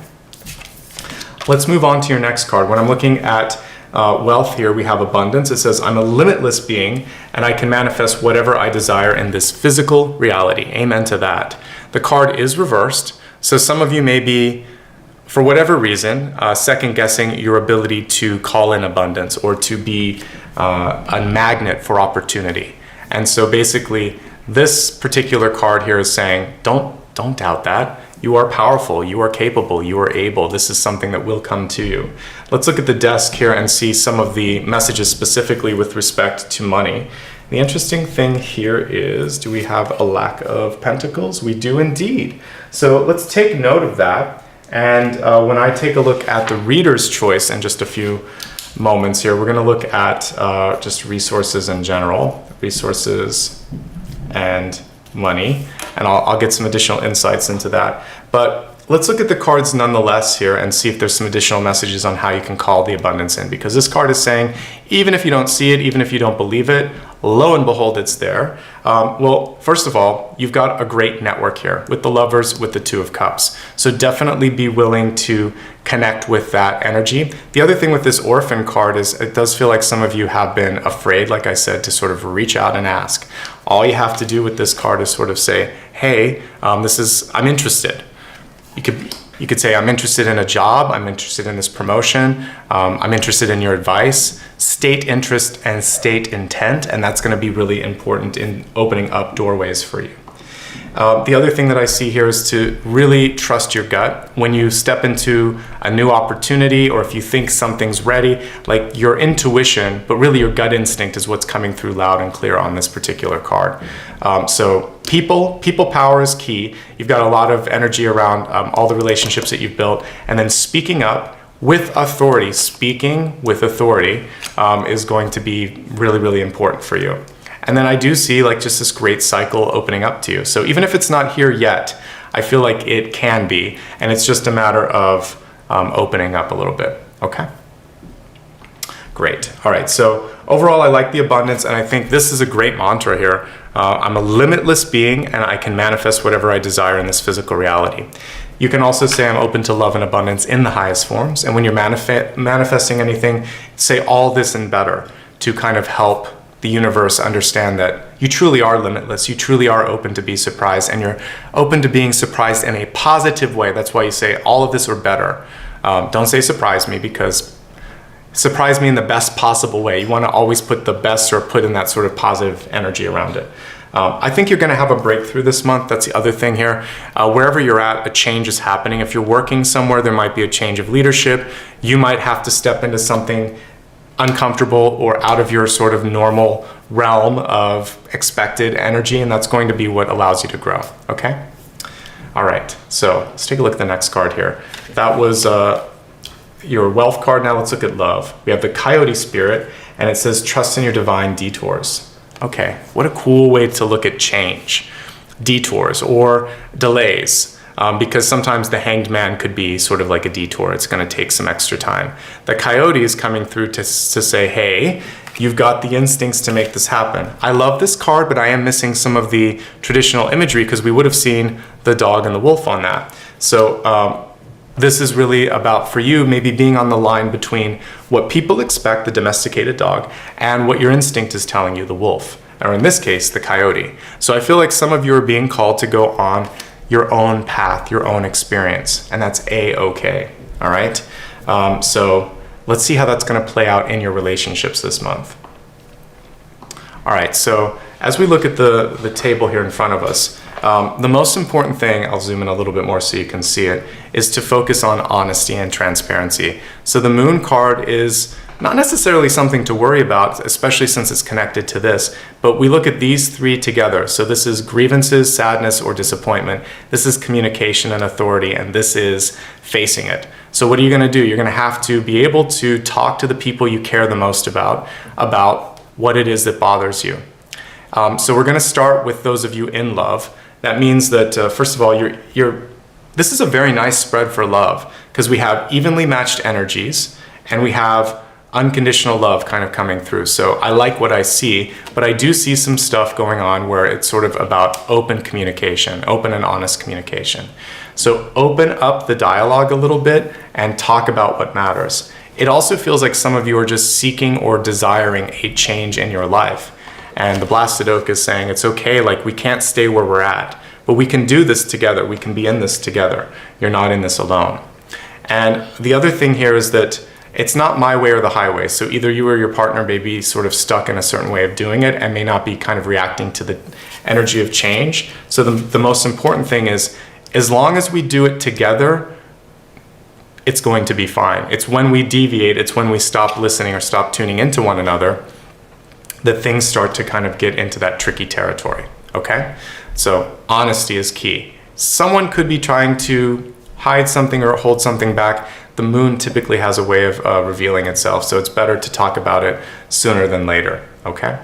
Let's move on to your next card. When I'm looking at wealth here, we have abundance. It says, I'm a limitless being and I can manifest whatever I desire in this physical reality. Amen to that. The card is reversed. So some of you may be, for whatever reason, second guessing your ability to call in abundance or to be a magnet for opportunity. And so basically this particular card here is saying, don't doubt that. You are powerful, you are capable, you are able. This is something that will come to you. Let's look at the desk here and see some of the messages specifically with respect to money. The interesting thing here is, do we have a lack of pentacles? We do indeed. So let's take note of that. And when I take a look at the reader's choice in just a few moments here, we're gonna look at just resources in general, resources and money, and I'll get some additional insights into that. But let's look at the cards nonetheless here and see if there's some additional messages on how you can call the abundance in, because this card is saying, even if you don't see it, even if you don't believe it, lo and behold, it's there. Well, first of all, you've got a great network here with the Lovers, with the Two of Cups. So definitely be willing to connect with that energy. The other thing with this Orphan card is it does feel like some of you have been afraid, like I said, to sort of reach out and ask. All you have to do with this card is sort of say, hey, I'm interested. You could say, I'm interested in a job, I'm interested in this promotion, I'm interested in your advice. State interest and state intent, and that's going to be really important in opening up doorways for you. The other thing that I see here is to really trust your gut. When you step into a new opportunity, or if you think something's ready, like your intuition, but really your gut instinct is what's coming through loud and clear on this particular card. So people power is key. You've got a lot of energy around all the relationships that you've built, and then speaking up with authority, speaking with authority is going to be really, really important for you. And then I do see like just this great cycle opening up to you. So even if it's not here yet, I feel like it can be, and it's just a matter of opening up a little bit, okay? Great, all right, so overall I like the abundance, and I think this is a great mantra here. I'm a limitless being, and I can manifest whatever I desire in this physical reality. You can also say I'm open to love and abundance in the highest forms, and when you're manifesting anything, say all this and better to kind of help the universe understand that you truly are limitless, you truly are open to be surprised, and you're open to being surprised in a positive way. That's why you say all of this or better. Don't say surprise me, because surprise me in the best possible way. You want to always put the best, or put in that sort of positive energy around it. I think you're going to have a breakthrough this month. That's the other thing here. Wherever you're at, a change is happening. If you're working somewhere, there might be a change of leadership. You might have to step into something uncomfortable or out of your sort of normal realm of expected energy, and that's going to be what allows you to grow, okay? All right, so let's take a look at the next card here. That was your wealth card. Now let's look at love. We have the Coyote Spirit, and it says trust in your divine detours. Okay, what a cool way to look at change. Detours or delays. Because sometimes the Hanged Man could be sort of like a detour. It's going to take some extra time. The Coyote is coming through to say, hey, you've got the instincts to make this happen. I love this card, but I am missing some of the traditional imagery, because we would have seen the dog and the wolf on that. So this is really about, for you, maybe being on the line between what people expect, the domesticated dog, and what your instinct is telling you, the wolf, or in this case, the coyote. So I feel like some of you are being called to go on your own path, your own experience, and that's A-okay, all right? So let's see how that's gonna play out in your relationships this month. All right, so as we look at the table here in front of us, the most important thing, I'll zoom in a little bit more so you can see it, is to focus on honesty and transparency. So the Moon card is not necessarily something to worry about, especially since it's connected to this, but we look at these three together. So this is grievances, sadness, or disappointment. This is communication and authority, and this is facing it. So what are you gonna do? You're gonna have to be able to talk to the people you care the most about what it is that bothers you. So we're gonna start with those of you in love. That means that, first of all, this is a very nice spread for love, because we have evenly matched energies, and we have unconditional love kind of coming through. So I like what I see, but I do see some stuff going on where it's sort of about open communication, open and honest communication. So open up the dialogue a little bit and talk about what matters. It also feels like some of you are just seeking or desiring a change in your life. And the Blasted Oak is saying it's okay, like we can't stay where we're at, but we can do this together. We can be in this together. You're not in this alone. And the other thing here is that it's not my way or the highway. So either you or your partner may be sort of stuck in a certain way of doing it and may not be kind of reacting to the energy of change. So the most important thing is, as long as we do it together, it's going to be fine. It's when we deviate, it's when we stop listening or stop tuning into one another, that things start to kind of get into that tricky territory, okay? So honesty is key. Someone could be trying to hide something or hold something back. The Moon typically has a way of revealing itself, so it's better to talk about it sooner than later, okay?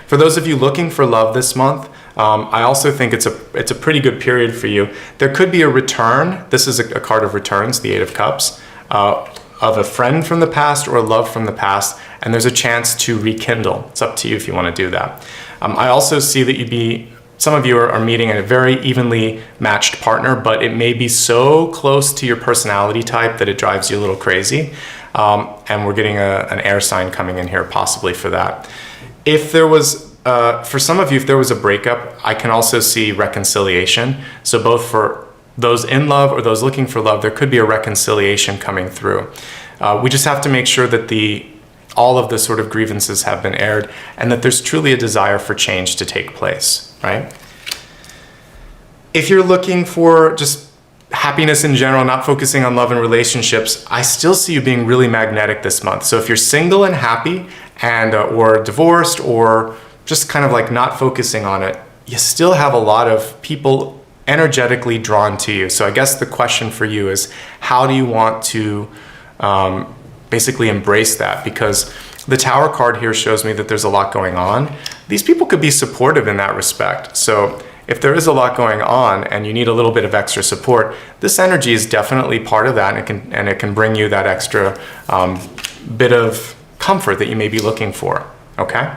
For those of you looking for love this month, I also think it's a pretty good period for you. There could be a return. This is a card of returns, the Eight of Cups, of a friend from the past or a love from the past, and there's a chance to rekindle. It's up to you if you want to do that. I also see that some of you are meeting a very evenly matched partner, but it may be so close to your personality type that it drives you a little crazy. And we're getting an air sign coming in here possibly for that. If there was, for some of you, if there was a breakup, I can also see reconciliation. So both for those in love or those looking for love, there could be a reconciliation coming through. We just have to make sure that all of the sort of grievances have been aired and that there's truly a desire for change to take place, right? If you're looking for just happiness in general, not focusing on love and relationships, I still see you being really magnetic this month. So if you're single and happy and or divorced or just kind of like not focusing on it, you still have a lot of people energetically drawn to you. So I guess the question for you is, how do you want to basically embrace that? Because the Tower card here shows me that there's a lot going on. These people could be supportive in that respect. So if there is a lot going on and you need a little bit of extra support, this energy is definitely part of that, and it can bring you that extra bit of comfort that you may be looking for, okay?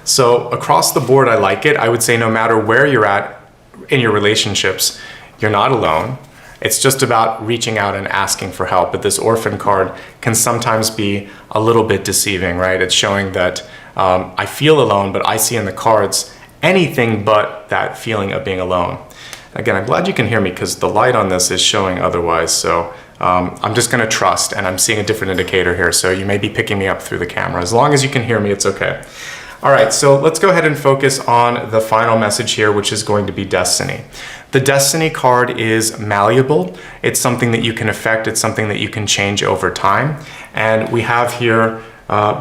So across the board, I like it. I would say no matter where you're at in your relationships, you're not alone. It's just about reaching out and asking for help. But this Orphan card can sometimes be a little bit deceiving, right? It's showing that I feel alone, but I see in the cards anything but that feeling of being alone. Again, I'm glad you can hear me because the light on this is showing otherwise. So I'm just gonna trust, and I'm seeing a different indicator here. So you may be picking me up through the camera. As long as you can hear me, it's okay. All right, so let's go ahead and focus on the final message here, which is going to be Destiny. The Destiny card is malleable. It's something that you can affect. It's something that you can change over time. And we have here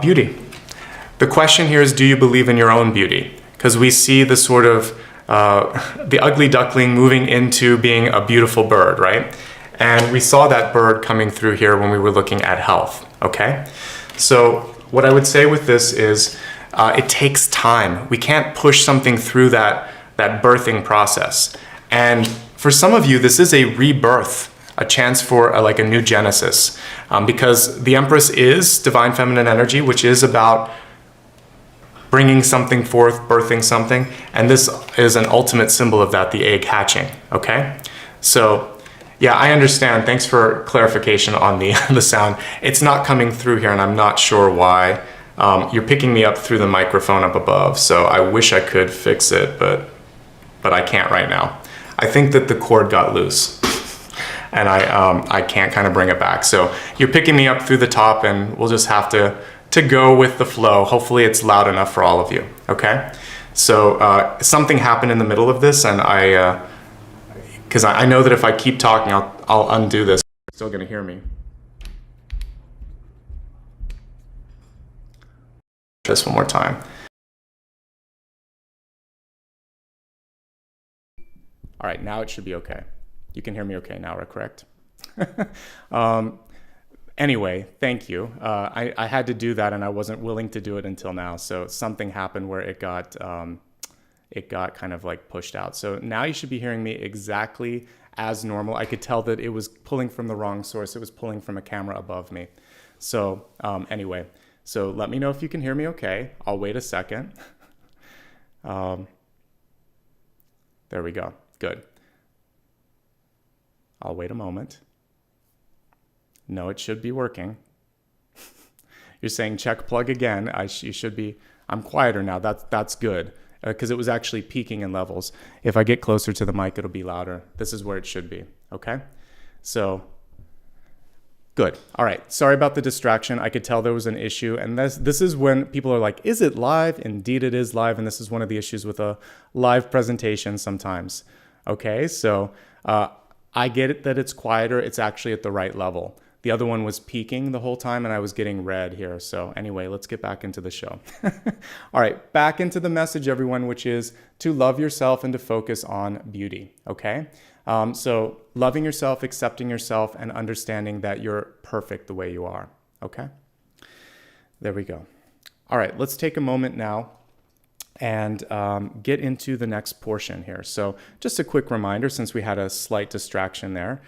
beauty. The question here is, do you believe in your own beauty? Because we see the sort of the ugly duckling moving into being a beautiful bird, right? And we saw that bird coming through here when we were looking at health, okay? So what I would say with this is it takes time. We can't push something through that birthing process. And for some of you, this is a rebirth, a chance for like a new genesis, because the Empress is divine feminine energy, which is about bringing something forth, birthing something, and this is an ultimate symbol of that, the egg hatching, okay? So, yeah, I understand. Thanks for clarification on the sound. It's not coming through here, and I'm not sure why. You're picking me up through the microphone up above, so I wish I could fix it, but I can't right now. I think that the cord got loose, and I can't kind of bring it back. So you're picking me up through the top, and we'll just have to go with the flow. Hopefully it's loud enough for all of you, okay? So something happened in the middle of this, and because I know that if I keep talking, I'll undo this. You're still gonna hear me. This one more time. All right, now it should be okay. You can hear me okay now, correct? Anyway, thank you. I had to do that, and I wasn't willing to do it until now. So something happened where it got kind of like pushed out. So now you should be hearing me exactly as normal. I could tell that it was pulling from the wrong source. It was pulling from a camera above me. So anyway, so let me know if you can hear me okay. I'll wait a second. There we go. Good. I'll wait a moment. No, it should be working. You're saying check plug again. You should be. I'm quieter now. That's good because it was actually peaking in levels. If I get closer to the mic, it'll be louder. This is where it should be. Okay. So good. All right. Sorry about the distraction. I could tell there was an issue, and this is when people are like, "Is it live?" Indeed, it is live, and this is one of the issues with a live presentation sometimes. Okay. So I get it that it's quieter. It's actually at the right level. The other one was peaking the whole time, and I was getting red here. So anyway, let's get back into the show. All right, back into the message, everyone, which is to love yourself and to focus on beauty, okay? So loving yourself, accepting yourself, and understanding that you're perfect the way you are, okay? There we go. All right, let's take a moment now and get into the next portion here. So just a quick reminder, since we had a slight distraction there,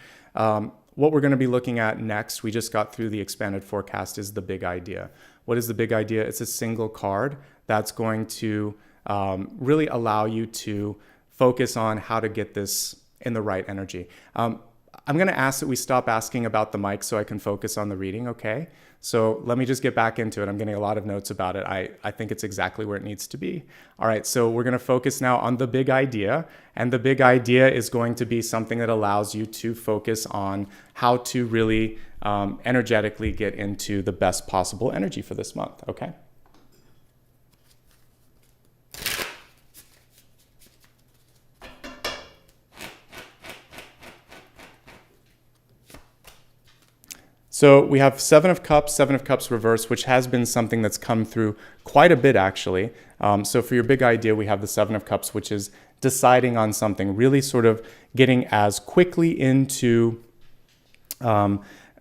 what we're going to be looking at next, we just got through the expanded forecast, is the big idea. What is the big idea? It's a single card that's going to really allow you to focus on how to get this in the right energy. I'm going to ask that we stop asking about the mic so I can focus on the reading, okay? So let me just get back into it. I'm getting a lot of notes about it. I think it's exactly where it needs to be. All right, so we're going to focus now on the big idea. And the big idea is going to be something that allows you to focus on how to really energetically get into the best possible energy for this month, okay? So we have Seven of Cups reverse, which has been something that's come through quite a bit actually. So for your big idea, we have the Seven of Cups, which is deciding on something, really sort of getting as quickly into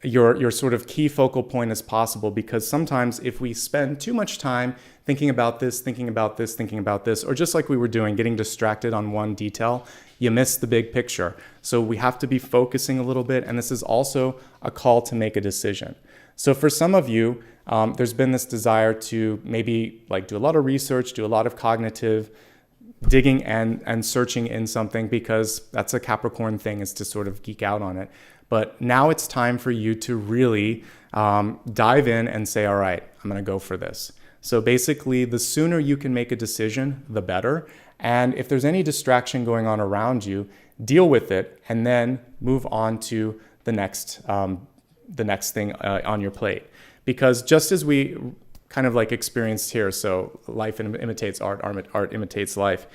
your sort of key focal point as possible, because sometimes if we spend too much time thinking about this, or just like we were doing, getting distracted on one detail, you miss the big picture. So we have to be focusing a little bit, and this is also a call to make a decision. So for some of you, there's been this desire to maybe like do a lot of research, do a lot of cognitive digging and searching in something, because that's a Capricorn thing, is to sort of geek out on it. But now it's time for you to really dive in and say, all right, I'm going to go for this. So basically, the sooner you can make a decision, the better. And if there's any distraction going on around you, deal with it and then move on to the next thing on your plate. Because just as we kind of like experienced here, so life imitates art, art imitates life.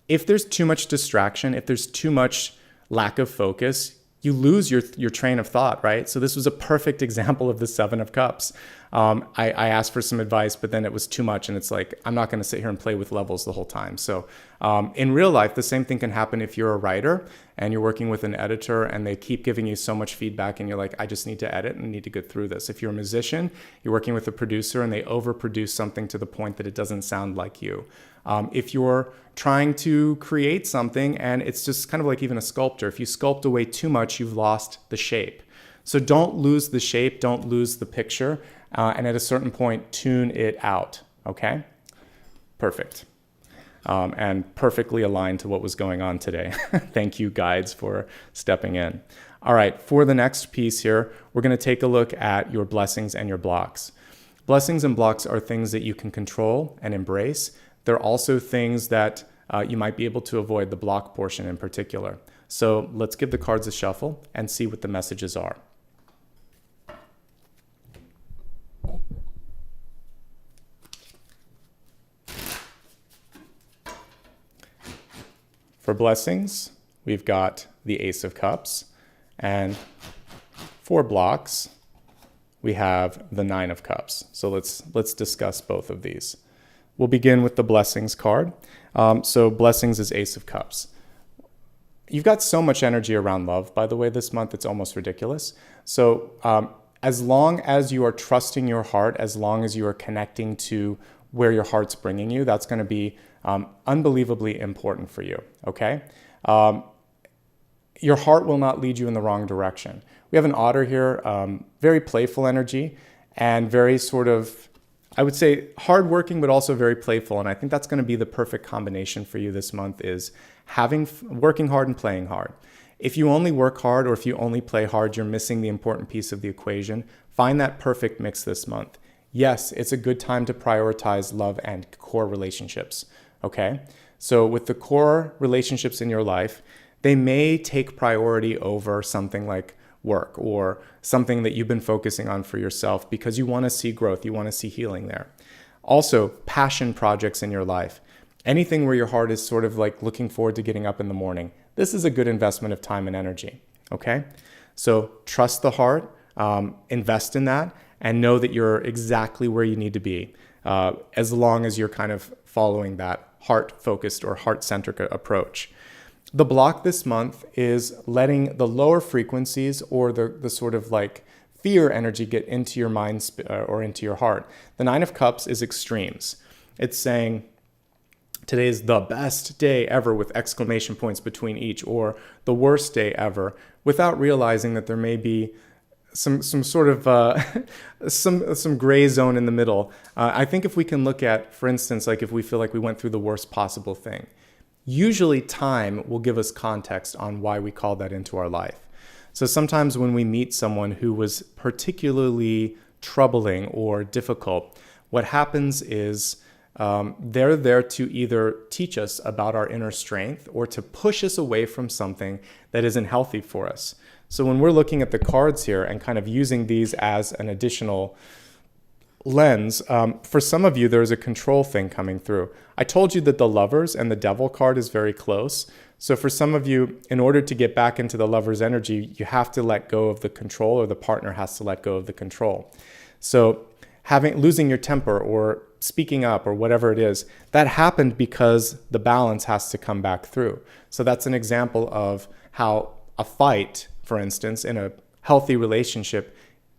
If there's too much distraction, if there's too much lack of focus, you lose your train of thought, right? So this was a perfect example of the Seven of Cups. I asked for some advice, but then it was too much, and it's like, I'm not going to sit here and play with levels the whole time. So in real life, the same thing can happen if you're a writer and you're working with an editor and they keep giving you so much feedback and you're like, I just need to edit and need to get through this. If you're a musician, you're working with a producer and they overproduce something to the point that it doesn't sound like you. If you're trying to create something and it's just kind of like even a sculptor, if you sculpt away too much, you've lost the shape. So don't lose the shape, don't lose the picture, and at a certain point, tune it out, okay? Perfect. And perfectly aligned to what was going on today. Thank you, guides, for stepping in. All right, for the next piece here, we're going to take a look at your blessings and your blocks. Blessings and blocks are things that you can control and embrace. They're also things that you might be able to avoid, the block portion in particular. So let's give the cards a shuffle and see what the messages are. For blessings, we've got the Ace of Cups, and for blocks, we have the Nine of Cups. So let's discuss both of these. We'll begin with the blessings card. So blessings is Ace of Cups. You've got so much energy around love, by the way, this month, it's almost ridiculous. So as long as you are trusting your heart, as long as you are connecting to where your heart's bringing you, that's going to be unbelievably important for you, okay? Your heart will not lead you in the wrong direction. We have an otter here, very playful energy and very sort of, I would say, hardworking, but also very playful. And I think that's going to be the perfect combination for you this month, is working hard and playing hard. If you only work hard or if you only play hard, you're missing the important piece of the equation. Find that perfect mix this month. Yes, it's a good time to prioritize love and core relationships, okay? So with the core relationships in your life, they may take priority over something like work or something that you've been focusing on for yourself because you want to see growth, you want to see healing there. Also, passion projects in your life. Anything where your heart is sort of like looking forward to getting up in the morning. This is a good investment of time and energy, okay? So trust the heart, invest in that, and know that you're exactly where you need to be, as long as you're kind of following that heart-focused or heart-centric approach. The block this month is letting the lower frequencies or the sort of like fear energy get into your mind or into your heart. The Nine of Cups is extremes. It's saying, today is the best day ever with exclamation points between each, or the worst day ever, without realizing that there may be some sort of some gray zone in the middle. I think if we can look at, for instance, like if we feel like we went through the worst possible thing, usually time will give us context on why we call that into our life. So sometimes when we meet someone who was particularly troubling or difficult, what happens is they're there to either teach us about our inner strength or to push us away from something that isn't healthy for us. So when we're looking at the cards here and kind of using these as an additional lens, for some of you, there's a control thing coming through. I told you that the Lovers and the Devil card is very close. So for some of you, in order to get back into the lover's energy, you have to let go of the control, or the partner has to let go of the control. So losing your temper or speaking up or whatever it is, that happened because the balance has to come back through. So that's an example of how a fight, for instance, in a healthy relationship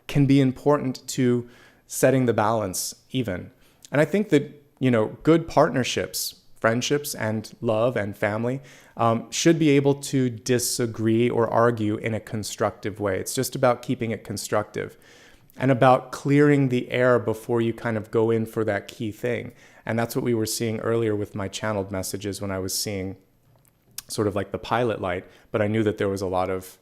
can be important to setting the balance even. And I think that, good partnerships, friendships and love and family should be able to disagree or argue in a constructive way. It's just about keeping it constructive and about clearing the air before you kind of go in for that key thing. And that's what we were seeing earlier with my channeled messages when I was seeing sort of like the pilot light, but I knew that there was a lot of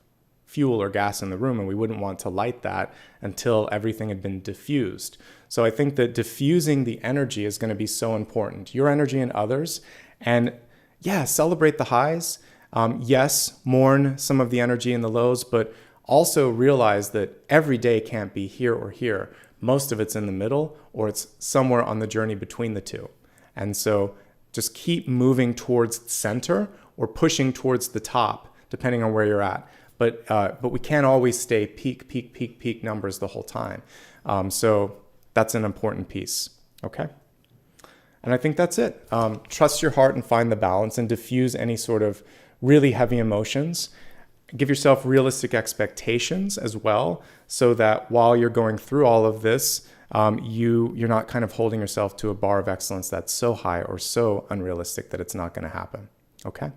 fuel or gas in the room and we wouldn't want to light that until everything had been diffused. So I think that diffusing the energy is going to be so important, your energy and others. And yeah, celebrate the highs. Yes, mourn some of the energy in the lows, but also realize that every day can't be here or here. Most of it's in the middle, or it's somewhere on the journey between the two. And so just keep moving towards center or pushing towards the top, depending on where you're at. But we can't always stay peak numbers the whole time. So that's an important piece, okay? And I think that's it. Trust your heart and find the balance and diffuse any sort of really heavy emotions. Give yourself realistic expectations as well, so that while you're going through all of this, you're not kind of holding yourself to a bar of excellence that's so high or so unrealistic that it's not going to happen, okay?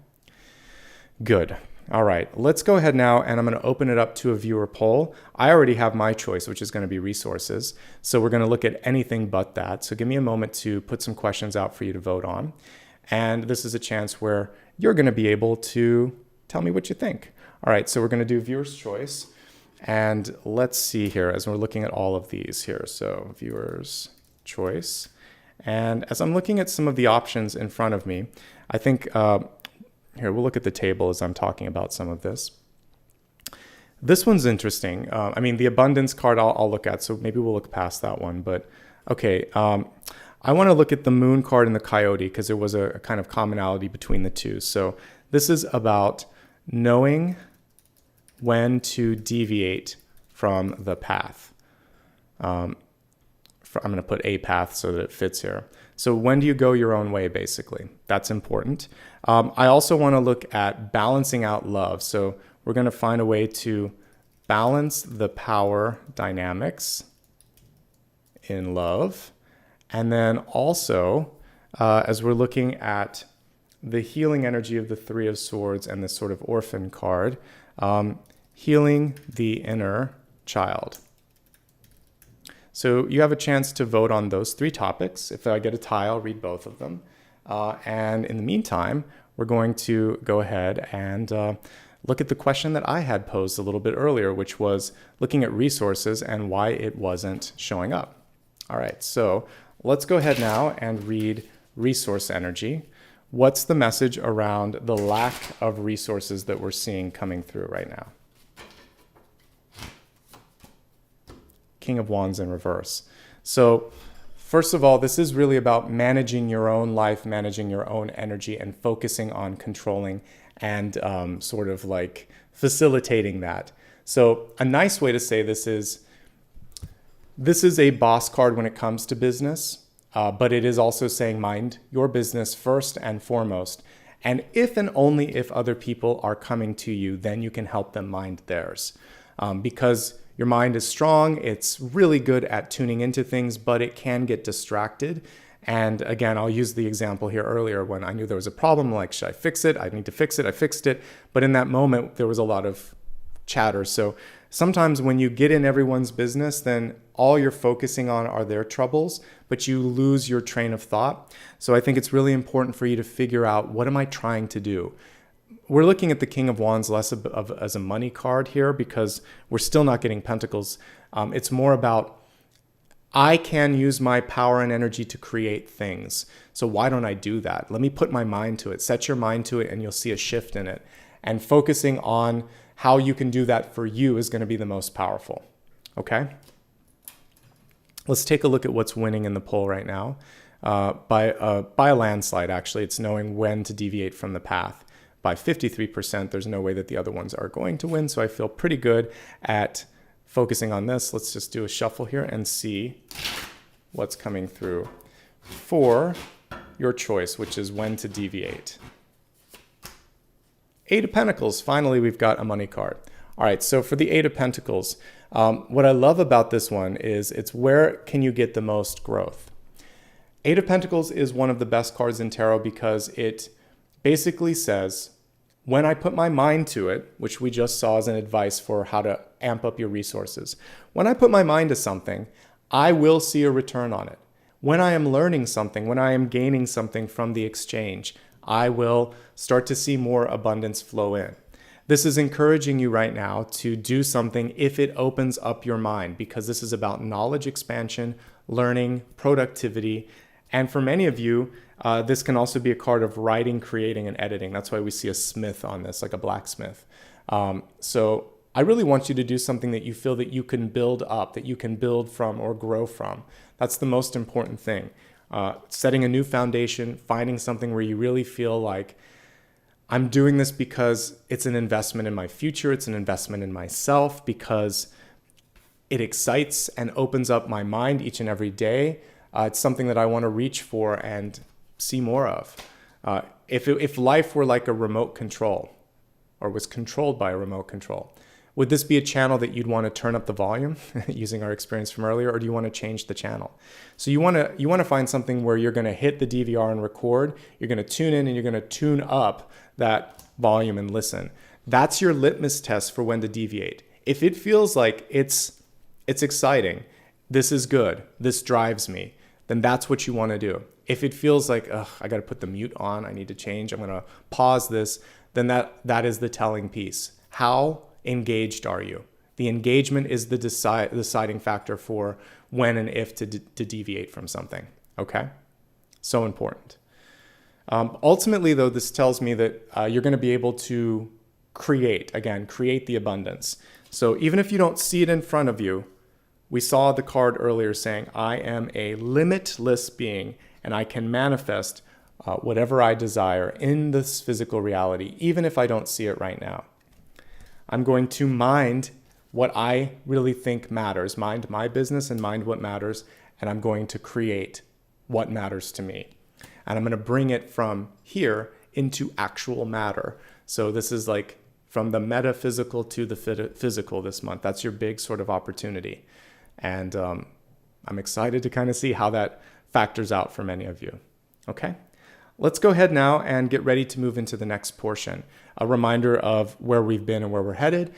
Good. All right, let's go ahead now, and I'm going to open it up to a viewer poll. I already have my choice, which is going to be resources. So we're going to look at anything but that. So give me a moment to put some questions out for you to vote on. And this is a chance where you're going to be able to tell me what you think. All right, so we're going to do viewer's choice. And let's see here as we're looking at all of these here. So viewer's choice. And as I'm looking at some of the options in front of me, I think... here, we'll look at the table as I'm talking about some of this. This one's interesting. The abundance card I'll look at, so maybe we'll look past that one. But okay, I want to look at the moon card and the coyote because there was a kind of commonality between the two. So this is about knowing when to deviate from the path. I'm going to put a path so that it fits here. So when do you go your own way, basically? That's important. I also want to look at balancing out love. So we're going to find a way to balance the power dynamics in love. And then also, as we're looking at the healing energy of the Three of Swords and this sort of orphan card, healing the inner child. So you have a chance to vote on those three topics. If I get a tie, I'll read both of them. And in the meantime, we're going to go ahead and look at the question that I had posed a little bit earlier, which was looking at resources and why it wasn't showing up. All right, so let's go ahead now and read resource energy. What's the message around the lack of resources that we're seeing coming through right now? King of Wands in reverse. So first of all, this is really about managing your own life, managing your own energy, and focusing on controlling and sort of like facilitating that. So a nice way to say this is a boss card when it comes to business, but it is also saying mind your business first and foremost. And if and only if other people are coming to you, then you can help them mind theirs. Because your mind is strong, it's really good at tuning into things, but it can get distracted. And again, I'll use the example here earlier when I knew there was a problem, like, should I fix it? I need to fix it. I fixed it. But in that moment, there was a lot of chatter. So sometimes when you get in everyone's business, then all you're focusing on are their troubles, but you lose your train of thought. So I think it's really important for you to figure out, what am I trying to do? We're looking at the King of Wands less as a money card here because we're still not getting pentacles. It's more about, I can use my power and energy to create things. So why don't I do that? Let me put my mind to it. Set your mind to it and you'll see a shift in it. And focusing on how you can do that for you is going to be the most powerful. Okay? Let's take a look at what's winning in the poll right now. By a landslide, actually. It's knowing when to deviate from the path. by 53%. There's no way that the other ones are going to win. So I feel pretty good at focusing on this. Let's just do a shuffle here and see what's coming through for your choice, which is when to deviate. Eight of Pentacles. Finally, we've got a money card. All right, so for the Eight of Pentacles, what I love about this one is it's where can you get the most growth. Eight of Pentacles is one of the best cards in tarot because it basically says, when I put my mind to it, which we just saw as an advice for how to amp up your resources, when I put my mind to something, I will see a return on it. When I am learning something, when I am gaining something from the exchange, I will start to see more abundance flow in. This is encouraging you right now to do something if it opens up your mind, because this is about knowledge expansion, learning, productivity. And for many of you, this can also be a card of writing, creating, and editing. That's why we see a smith on this, like a blacksmith. So I really want you to do something that you feel that you can build up, that you can build from or grow from. That's the most important thing. Setting a new foundation, finding something where you really feel like, I'm doing this because it's an investment in my future, it's an investment in myself, because it excites and opens up my mind each and every day. It's something that I want to reach for and see more of. If life were like a remote control, or was controlled by a remote control, would this be a channel that you'd want to turn up the volume using our experience from earlier, or do you want to change the channel? So you want to find something where you're going to hit the DVR and record, you're going to tune in and you're going to tune up that volume and listen. That's your litmus test for when to deviate. If it feels like it's exciting, this is good, this drives me, then that's what you want to do. If it feels like, I got to put the mute on, I need to change, I'm going to pause this, then that is the telling piece. How engaged are you? The engagement is the deciding factor for when and if to deviate from something, okay? So important. Ultimately, though, this tells me that you're going to be able to create the abundance. So even if you don't see it in front of you, we saw the card earlier saying, I am a limitless being and I can manifest whatever I desire in this physical reality, even if I don't see it right now. I'm going to mind what I really think matters, mind my business and mind what matters, and I'm going to create what matters to me. And I'm going to bring it from here into actual matter. So this is like from the metaphysical to the physical this month. That's your big sort of opportunity. And I'm excited to kind of see how that factors out for many of you. Okay? Let's go ahead now and get ready to move into the next portion. A reminder of where we've been and where we're headed.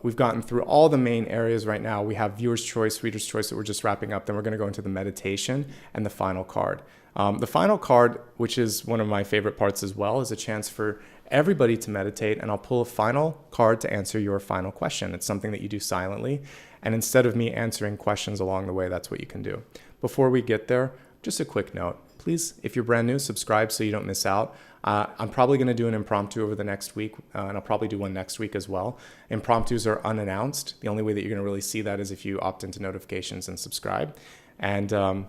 We've gotten through all the main areas right now. We have viewer's choice, reader's choice that we're just wrapping up. Then we're going to go into the meditation and the final card. The final card, which is one of my favorite parts as well, is a chance for everybody to meditate, and I'll pull a final card to answer your final question. It's something that you do silently, and instead of me answering questions along the way, that's what you can do. Before we get there, just a quick note. Please, if you're brand new, subscribe so you don't miss out. I'm probably going to do an impromptu over the next week, and I'll probably do one next week as well. Impromptus are unannounced. The only way that you're going to really see that is if you opt into notifications and subscribe. And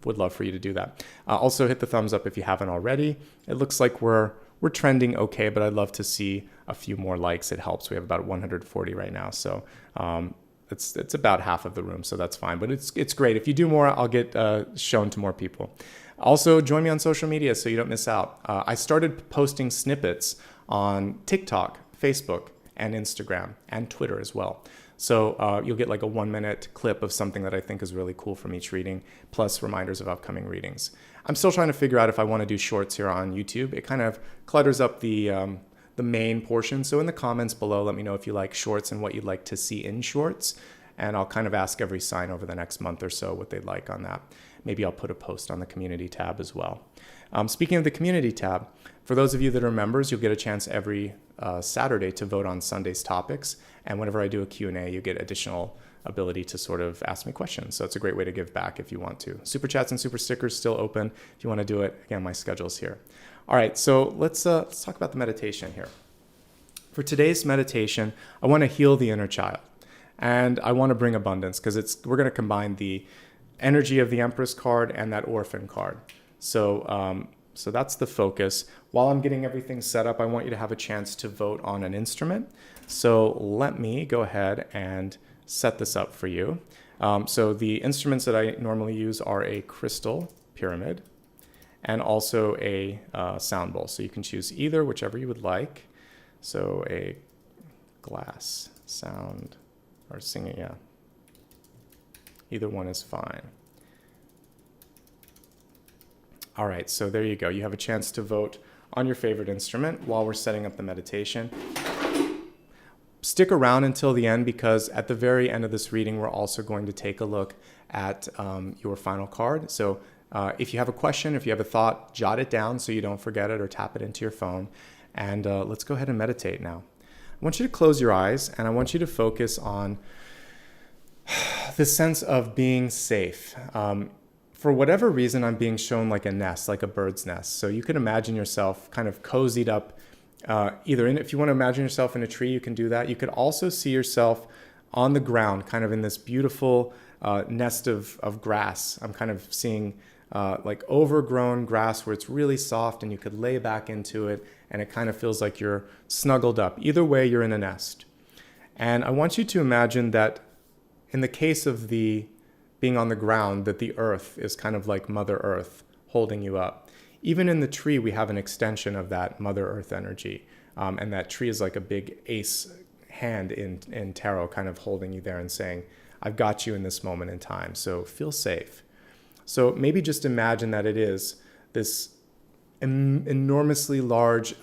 would love for you to do that. Also, hit the thumbs up if you haven't already. It looks like we're trending okay, but I'd love to see a few more likes. It helps. We have about 140 right now, so it's about half of the room, so that's fine. But it's great. If you do more, I'll get shown to more people. Also, join me on social media so you don't miss out. I started posting snippets on TikTok, Facebook, and Instagram, and Twitter as well. So you'll get like a 1-minute clip of something that I think is really cool from each reading, plus reminders of upcoming readings. I'm still trying to figure out if I want to do shorts here on YouTube. It kind of clutters up the main portion. So in the comments below, let me know if you like shorts and what you'd like to see in shorts. And I'll kind of ask every sign over the next month or so what they'd like on that. Maybe I'll put a post on the community tab as well. Speaking of the community tab, for those of you that are members, you'll get a chance every Saturday to vote on Sunday's topics. And whenever I do a Q&A, you get additional ability to sort of ask me questions. So it's a great way to give back if you want to. SuperChats and SuperStickers still open. If you want to do it, again, my schedule's here. All right, so let's talk about the meditation here. For today's meditation, I want to heal the inner child. And I want to bring abundance because we're going to combine the energy of the Empress card and that Orphan card. So So that's the focus. While I'm getting everything set up, I want you to have a chance to vote on an instrument. So let me go ahead and set this up for you. So the instruments that I normally use are a crystal pyramid and also a sound bowl. So you can choose either, whichever you would like. So a glass, sound, or singing, yeah. Either one is fine. All right, so there you go. You have a chance to vote on your favorite instrument while we're setting up the meditation. Stick around until the end because at the very end of this reading, we're also going to take a look at your final card. So if you have a question, if you have a thought, jot it down so you don't forget it or tap it into your phone. And let's go ahead and meditate now. I want you to close your eyes and I want you to focus on this sense of being safe. For whatever reason, I'm being shown like a nest, like a bird's nest. So you can imagine yourself kind of cozied up, if you want to imagine yourself in a tree, you can do that. You could also see yourself on the ground, kind of in this beautiful nest of grass. I'm kind of seeing like overgrown grass where it's really soft and you could lay back into it and it kind of feels like you're snuggled up. Either way, you're in a nest. And I want you to imagine that in the case of the being on the ground, that the earth is kind of like Mother Earth holding you up. Even in the tree, we have an extension of that Mother Earth energy. And that tree is like a big ace hand in tarot, kind of holding you there and saying, I've got you in this moment in time, so feel safe. So maybe just imagine that it is this enormously large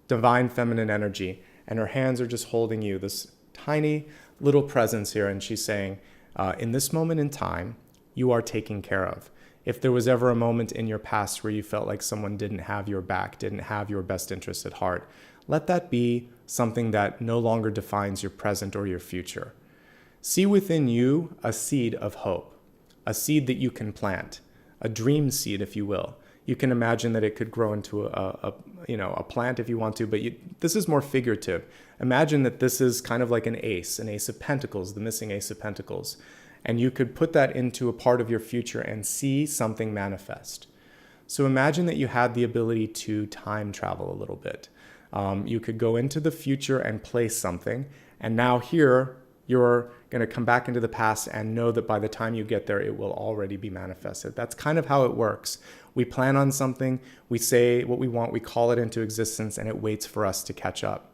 divine feminine energy, and her hands are just holding you, this tiny little presence here, and she's saying, in this moment in time, you are taken care of. If there was ever a moment in your past where you felt like someone didn't have your back, didn't have your best interest at heart, let that be something that no longer defines your present or your future. See within you a seed of hope, a seed that you can plant, a dream seed, if you will. You can imagine that it could grow into a plant if you want to, but this is more figurative. Imagine that this is kind of like an ace of pentacles, the missing ace of pentacles. And you could put that into a part of your future and see something manifest. So imagine that you had the ability to time travel a little bit. You could go into the future and place something, and now here you're going to come back into the past and know that by the time you get there, it will already be manifested. That's kind of how it works. We plan on something, we say what we want, we call it into existence, and it waits for us to catch up.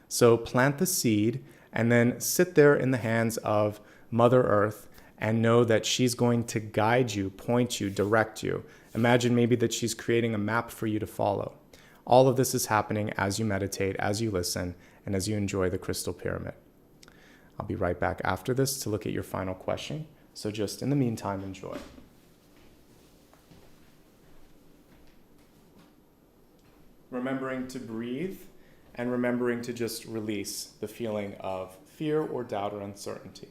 So plant the seed and then sit there in the hands of Mother Earth and know that she's going to guide you, point you, direct you. Imagine maybe that she's creating a map for you to follow. All of this is happening as you meditate, as you listen, and as you enjoy the crystal pyramid. I'll be right back after this to look at your final question. So just in the meantime, enjoy. Remembering to breathe and remembering to just release the feeling of fear or doubt or uncertainty.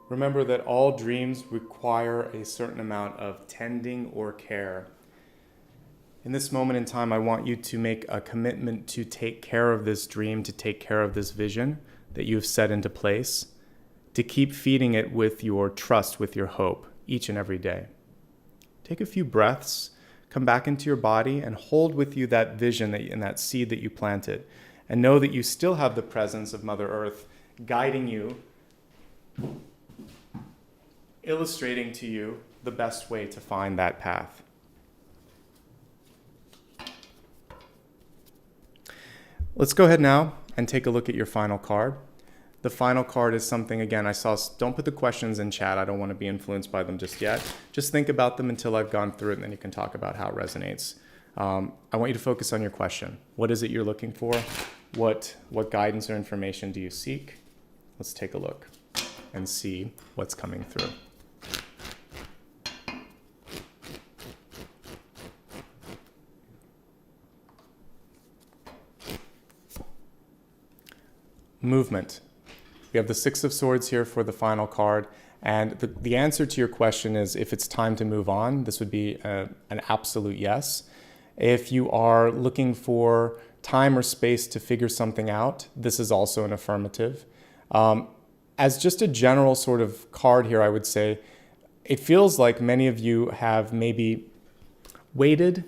Remember that all dreams require a certain amount of tending or care. In this moment in time, I want you to make a commitment to take care of this dream, to take care of this vision that you've set into place, to keep feeding it with your trust, with your hope, each and every day. Take a few breaths, come back into your body, and hold with you that vision and that seed that you planted. And know that you still have the presence of Mother Earth guiding you, illustrating to you the best way to find that path. Let's go ahead now and take a look at your final card. The final card is something, again, don't put the questions in chat. I don't want to be influenced by them just yet. Just think about them until I've gone through it, and then you can talk about how it resonates. I want you to focus on your question. What is it you're looking for? What guidance or information do you seek? Let's take a look and see what's coming through. Movement. We have the Six of Swords here for the final card, and the answer to your question is if it's time to move on, this would be an absolute yes. If you are looking for time or space to figure something out, this is also an affirmative. As just a general sort of card here, I would say it feels like many of you have maybe waited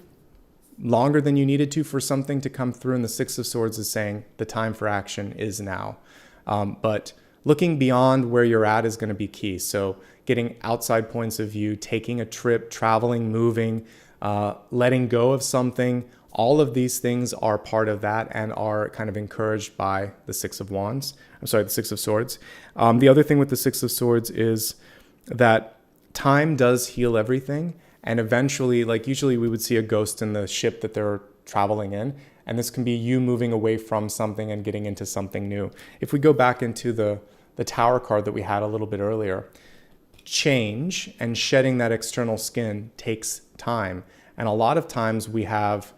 longer than you needed to for something to come through, and the Six of Swords is saying the time for action is now. But looking beyond where you're at is going to be key. So getting outside points of view, taking a trip, traveling, moving, letting go of something, all of these things are part of that and are kind of encouraged by the Six of Swords. The other thing with the Six of Swords is that time does heal everything. And eventually, like usually we would see a ghost in the ship that they're traveling in. And this can be you moving away from something and getting into something new. If we go back into the Tower card that we had a little bit earlier, change and shedding that external skin takes time. And a lot of times we have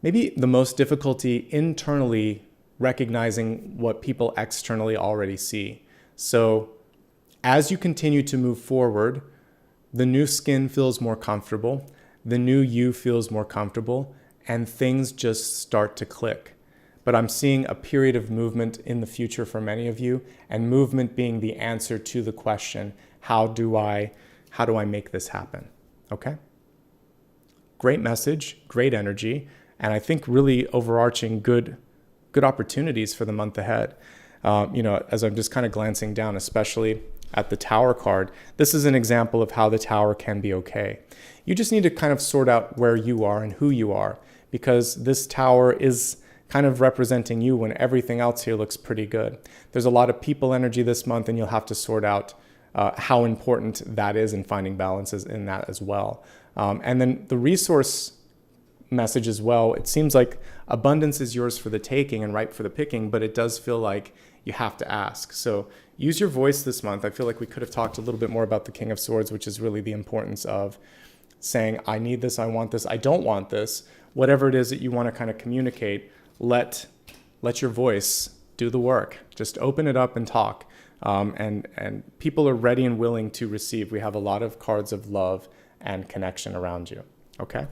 maybe the most difficulty internally recognizing what people externally already see. So as you continue to move forward, the new skin feels more comfortable, the new you feels more comfortable, and things just start to click. But I'm seeing a period of movement in the future for many of you, and movement being the answer to the question, how do I make this happen? Okay? Great message, great energy, and I think really overarching good opportunities for the month ahead. As I'm just kind of glancing down, especially at the Tower card, this is an example of how the Tower can be okay. You just need to kind of sort out where you are and who you are, because this Tower is kind of representing you when everything else here looks pretty good. There's a lot of people energy this month, and you'll have to sort out how important that is in finding balances in that as well. And then the resource message as well, it seems like abundance is yours for the taking and ripe for the picking, but it does feel like you have to ask. So use your voice this month. I feel like we could have talked a little bit more about the King of Swords, which is really the importance of saying, I need this, I want this, I don't want this. Whatever it is that you want to kind of communicate, let your voice do the work. Just open it up and talk. And people are ready and willing to receive. We have a lot of cards of love and connection around you. Okay?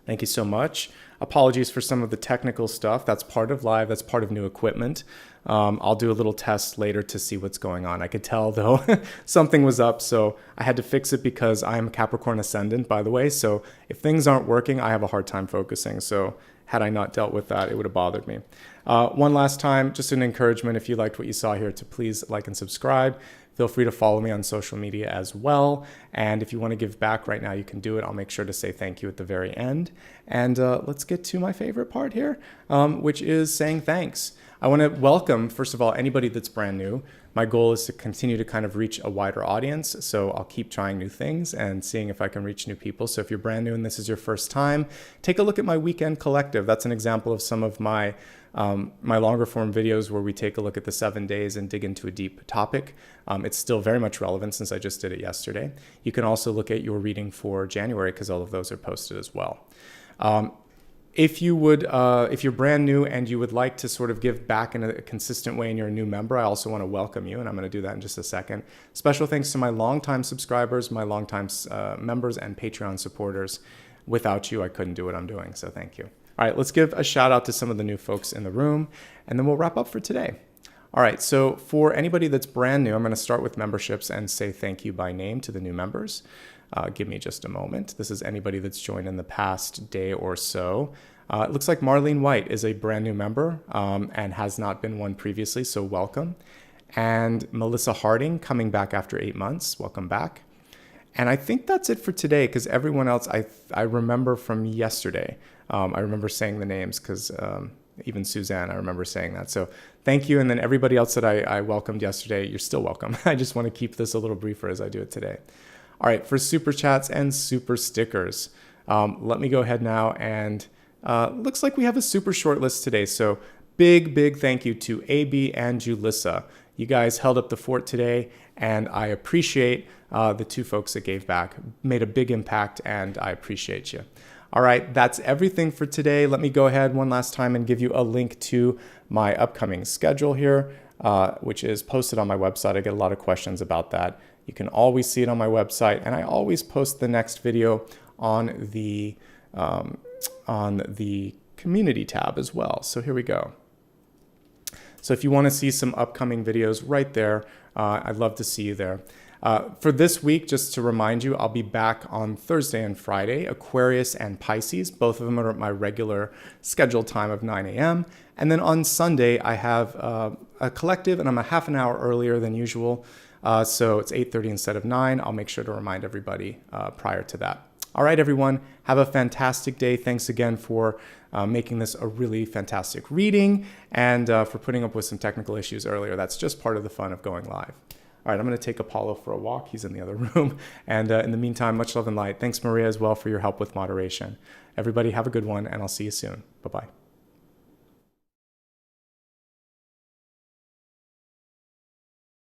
Thank you so much. Apologies for some of the technical stuff. That's part of live. That's part of new equipment. I'll do a little test later to see what's going on. I could tell, though, something was up, so I had to fix it because I'm Capricorn Ascendant, by the way. So if things aren't working, I have a hard time focusing. So had I not dealt with that, it would have bothered me. One last time, just an encouragement, if you liked what you saw here, to please like and subscribe. Feel free to follow me on social media as well. And if you want to give back right now, you can do it. I'll make sure to say thank you at the very end. And let's get to my favorite part here, which is saying thanks. I want to welcome, first of all, anybody that's brand new. My goal is to continue to kind of reach a wider audience. So I'll keep trying new things and seeing if I can reach new people. So if you're brand new and this is your first time, take a look at my weekend collective. That's an example of some of my longer form videos where we take a look at the 7 days and dig into a deep topic. It's still very much relevant since I just did it yesterday. You can also look at your reading for January because all of those are posted as well. If you're brand new and you would like to sort of give back in a consistent way and you're a new member, I also want to welcome you, and I'm going to do that in just a second. Special thanks to my longtime subscribers, my longtime members and Patreon supporters. without you, I couldn't do what I'm doing. So thank you. All right, let's give a shout out to some of the new folks in the room, and then we'll wrap up for today. All right, so for anybody that's brand new, I'm going to start with memberships and say thank you by name to the new members. Give me just a moment. This is anybody that's joined in the past day or so. It looks like Marlene White is a brand new member and has not been one previously, so welcome. And Melissa Harding coming back after 8 months. Welcome back. And I think that's it for today, because everyone else I remember from yesterday. I remember saying the names because even Suzanne, I remember saying that. So thank you. And then everybody else that I welcomed yesterday, you're still welcome. I just want to keep this a little briefer as I do it today. All right, for Super Chats and Super Stickers, let me go ahead now, and looks like we have a super short list today. So big thank you to AB and Julissa. You guys held up the fort today, and I appreciate the two folks that gave back. Made a big impact, and I appreciate you. All right, that's everything for today. Let me go ahead one last time and give you a link to my upcoming schedule here, which is posted on my website. I get a lot of questions about that. You can always see it on my website, and I always post the next video on the community tab as well. So here we go. So if you want to see some upcoming videos right there, I'd love to see you there. For this week, just to remind you, I'll be back on Thursday and Friday, Aquarius and Pisces. Both of them are at my regular scheduled time of 9 a.m. And then on Sunday, I have a collective, and I'm a half an hour earlier than usual. So it's 8:30 instead of 9. I'll make sure to remind everybody prior to that. All right, everyone, have a fantastic day. Thanks again for making this a really fantastic reading, and for putting up with some technical issues earlier. That's just part of the fun of going live. All right, I'm going to take Apollo for a walk. He's in the other room. And in the meantime, much love and light. Thanks, Maria, as well, for your help with moderation. Everybody have a good one, and I'll see you soon. Bye-bye.